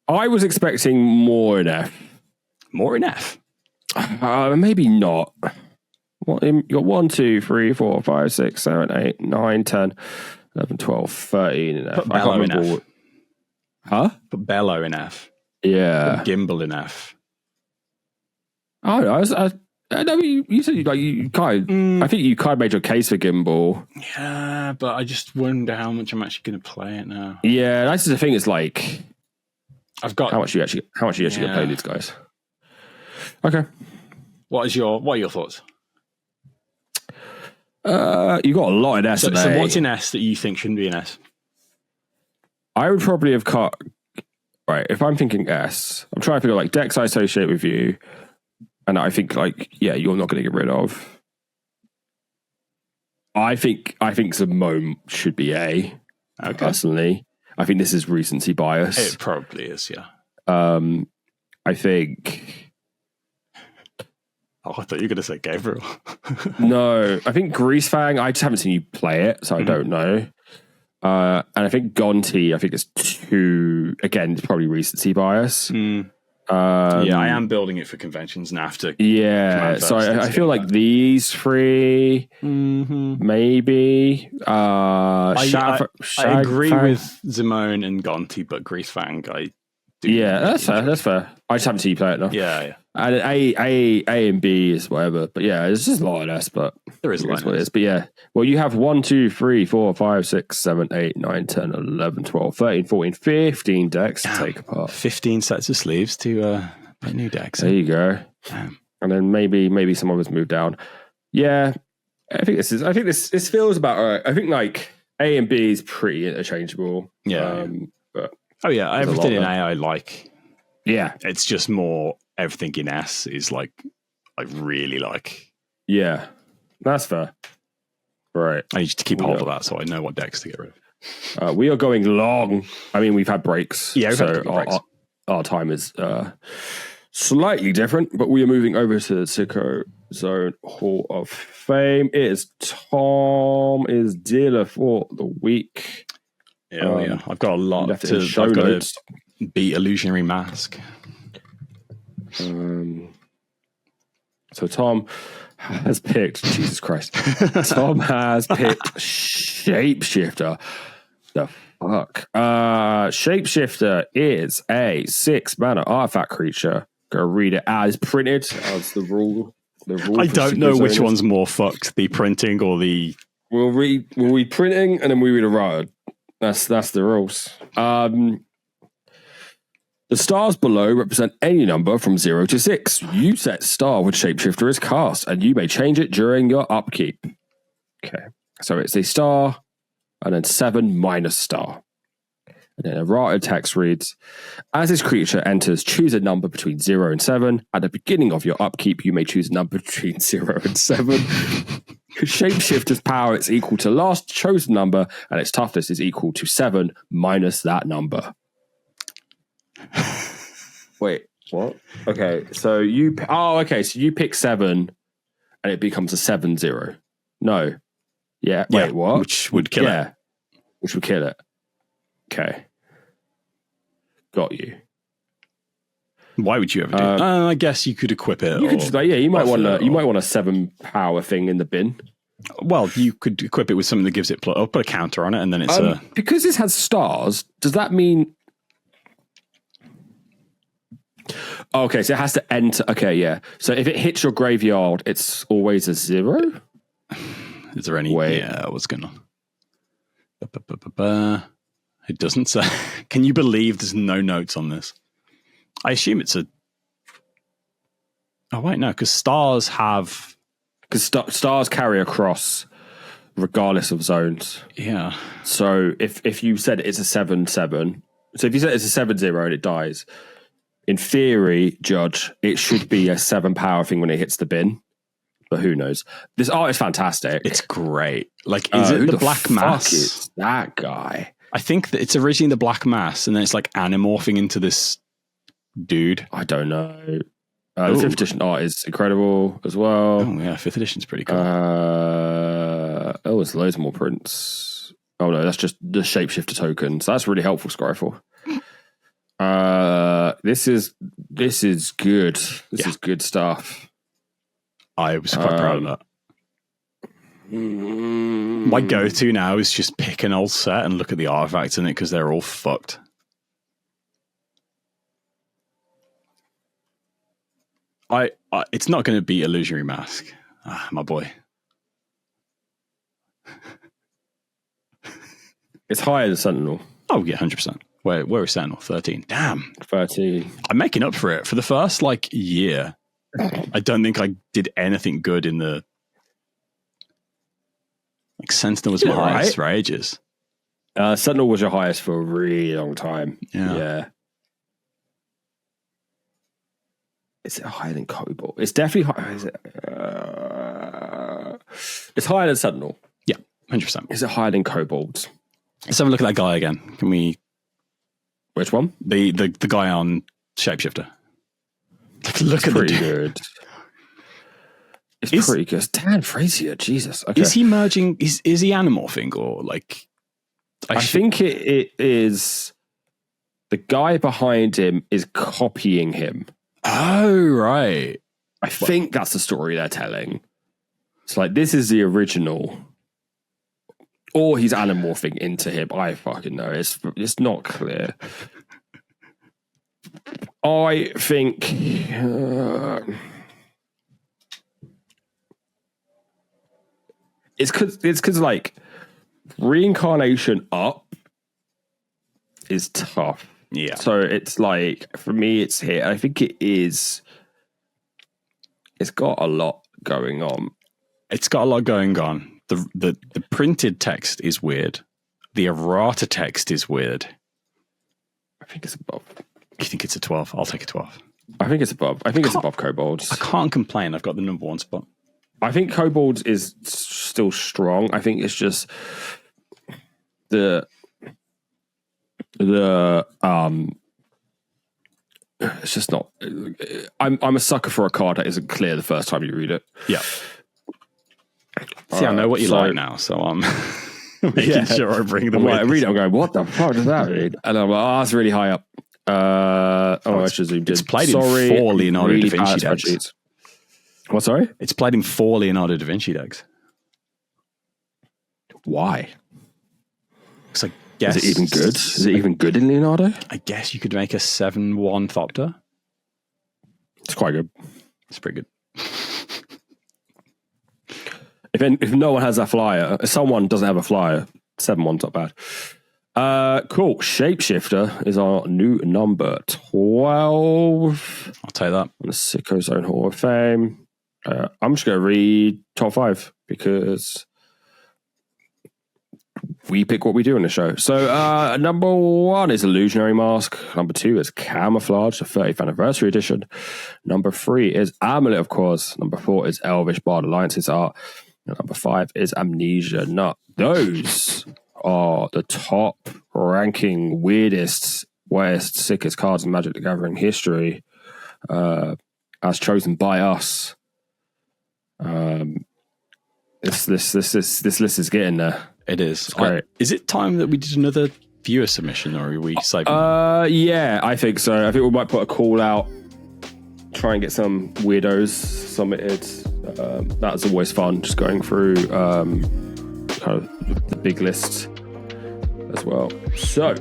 I was expecting more in F. More in F? Maybe not. What, you got 1, 2, 3, 4, 5, 6, 7, 8, 9, 10, 11, 12, 13 in F. Put Bellow in F. Huh? Put Bellow in F. Yeah. Put Gimbal in F. Oh, no, you said you kind. I think you kind of made your case for Gimbal. Yeah, but I just wonder how much I'm actually going to play it now. Yeah, that's the thing. It's like I've got how much you actually going to play these guys. Okay. What are your thoughts? You got a lot in S. So what's in S that you think shouldn't be in S? I would probably have cut. Right, if I'm thinking S, I'm trying to figure like decks I associate with you, and I think you're not going to get rid of. I think Simone should be A. Okay. Personally, I think this is recency bias. It probably is, yeah. I think. Oh, I thought you were going to say Gabriel. No, I think Greasefang. I just haven't seen you play it, so I don't know. And I think Gonti. I think it's too. Again, it's probably recency bias. Yeah, I am building it for conventions now. Yeah, so I feel like these three, maybe. I agree with Zimone and Gonti, but Greasefang, I do. Yeah, that's fair. That's fair. I just haven't seen you play it enough. Yeah. And A and B is whatever. But yeah, it's just a lot of S, but there is a lot of S. But yeah, well, you have 1, 2, 3, 4, 5, 6, 7, 8, 9, 10, 11, 12, 13, 14, 15 decks to take apart. 15 sets of sleeves to put new decks. There you go. And then maybe some of us move down. Yeah, I think this feels about all right. I think like A and B is pretty interchangeable. Yeah. But everything in A I like. Yeah. It's just more everything in S is like I really like. Yeah. That's fair. Right. I need to keep hold of that so I know what decks to get rid of. We are going long. I mean, we've had breaks. Yeah, we've had breaks. Our time is slightly different, but we are moving over to the Sicko Zone Hall of Fame. It is Tom is dealer for the week. Yeah. I've got a lot left to show I've got notes. to beat Illusionary Mask. So Tom has picked Jesus Christ. Tom has picked Shapeshifter. The fuck? Shapeshifter is a 6-mana artifact creature. Go read it as printed as the rule. I don't know which one's more fucked, the printing or the. We'll read printing and then we read a word. That's the rules. The stars below represent any number from 0 to 6. You set star when Shapeshifter is cast, and you may change it during your upkeep. Okay, so it's a star, and then 7 minus star. And then errata text reads, as this creature enters, choose a number between 0 and 7. At the beginning of your upkeep, you may choose a number between 0 and 7. Shapeshifter's power is equal to last chosen number, and its toughness is equal to 7 minus that number. Wait, what? Okay, so you pick 7 and it becomes a 7/0. No. Yeah, wait, what? Which would kill it. Which would kill it. Okay. Got you. Why would you ever do that? I guess you could equip it. You could just you might want a 7 power thing in the bin. Well, you could equip it with something that gives it or put a counter on it, and then it's because this has stars, does that mean okay, so it has to enter. Okay, yeah. So if it hits your graveyard, it's always a 0? Is there any? Wait. Yeah, what's going on? It doesn't say. Can you believe there's no notes on this? I assume it's a. Oh, wait, no, because stars have. Because stars carry across regardless of zones. Yeah. So if you said it's a 7/7, so if you said it's a 7/0 and it dies, in theory, Judge, it should be a 7 power thing when it hits the bin. But who knows? This art is fantastic. It's great. Like, is it the Black Mass? Is that guy? I think that it's originally the Black Mass, and then it's like animorphing into this dude. I don't know. The 5th edition art is incredible as well. Oh, yeah, 5th edition's pretty cool. There's loads more prints. Oh, no, that's just the Shapeshifter token. So that's really helpful, Scryfall. This is good. This is good stuff. I was quite proud of that. My go-to now is just pick an old set and look at the artifacts in it because they're all fucked. It's not going to be Illusionary Mask. My boy. It's higher than Sentinel. Oh, yeah, 100%. Where is Sentinel? 13. Damn. 13. I'm making up for it. For the first, year, I don't think I did anything good in the... Sentinel was my highest for ages. Sentinel was your highest for a really long time. Yeah. Is it higher than Cobalt? It's definitely higher. Is it? It's higher than Sentinel. Yeah, 100%. Is it higher than Cobalt? Let's have a look at that guy again. Can we... Which one? The guy on Shapeshifter. Look at pretty good. It's pretty good. Dan Frazier, Jesus. Okay. Is he merging? Is he animorphing or I think it is. The guy behind him is copying him. Oh, right. I think that's the story they're telling. It's this is the original. Or he's anamorphing into him. I fucking know. It's not clear. I think... it's because reincarnation up is tough. Yeah. So it's for me, it's here. I think it is. It's got a lot going on. It's got a lot going on. The printed text is weird. The errata text is weird. I think it's above. You think it's a 12? I'll take a 12. I think it's above. I think it's above Kobolds. I can't complain. I've got the number 1 spot. I think Kobolds is still strong. I think it's just it's just not. I'm a sucker for a card that isn't clear the first time you read it. Yeah. See, I know what you like now, so I'm making sure I bring the way. I read it, I'm going, what the fuck does that mean? And I'm like, that's really high up. I should zoom in. It's played in 4 Leonardo da Vinci decks. What, sorry? It's played in 4 Leonardo da Vinci decks. Why? Because I guess... Is it even good? Is it even good in Leonardo? I guess you could make a 7/1 Thopter. It's quite good. It's pretty good. If no one has that flyer, if someone doesn't have a flyer, 7/1's not bad. Cool. Shapeshifter is our new number 12. I'll take that. On the Sicko Zone Hall of Fame. I'm just going to read top 5 because we pick what we do in the show. So number 1 is Illusionary Mask. Number 2 is Camouflage, the 30th Anniversary Edition. Number 3 is Amulet, of course. Number 4 is Elvish Bard Alliance's art. And number 5 is Amnesia Nut. Those are the top ranking weirdest, sickest cards in Magic the Gathering history, as chosen by us. This list is getting there. It is. It's great. Is it time that we did another viewer submission, or are we saving? Yeah, I think so. I think we might put a call out, try and get some weirdos submitted. That's always fun, just going through kind of the big list as well. So,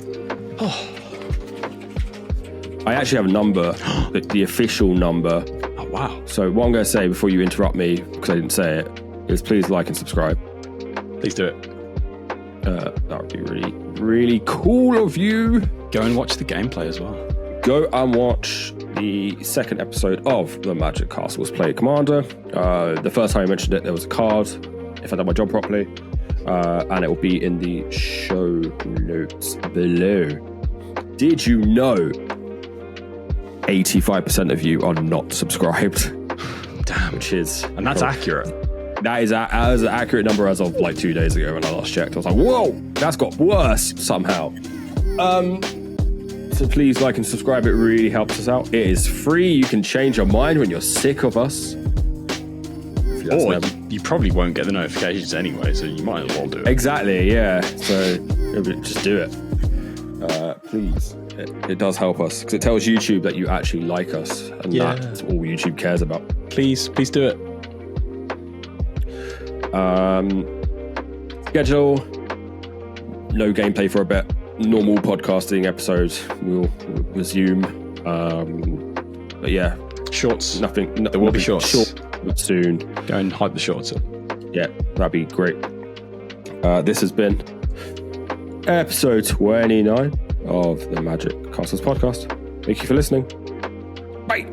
I actually have a number, the official number. Oh, wow. So what I'm going to say before you interrupt me, because I didn't say it, is please like and subscribe. Please do it. That would be really, really cool of you. Go and watch the gameplay as well. Go and watch the second episode of the Magic Castles Play Commander. The first time I mentioned it, there was a card, if I done my job properly, and it will be in the show notes below. Did you know 85% of you are not subscribed? Damn. Which is... And that's accurate. That is an accurate number as of like 2 days ago when I last checked. I was like, whoa, that's got worse somehow. So please like and subscribe. It really helps us out. It is free. You can change your mind when you're sick of us. Or you probably won't get the notifications anyway, so you might as well do it. Exactly, yeah. So just do it. Please. It does help us because it tells YouTube that you actually like us, and that's all YouTube cares about. Please do it. Schedule. No gameplay for a bit. Normal podcasting episodes will resume. But yeah, shorts. Nothing. There will be shorts. Short soon. Go and hype the shorts up. Yeah, that'd be great. This has been episode 29 of the Magic Castles podcast. Thank you for listening. Bye.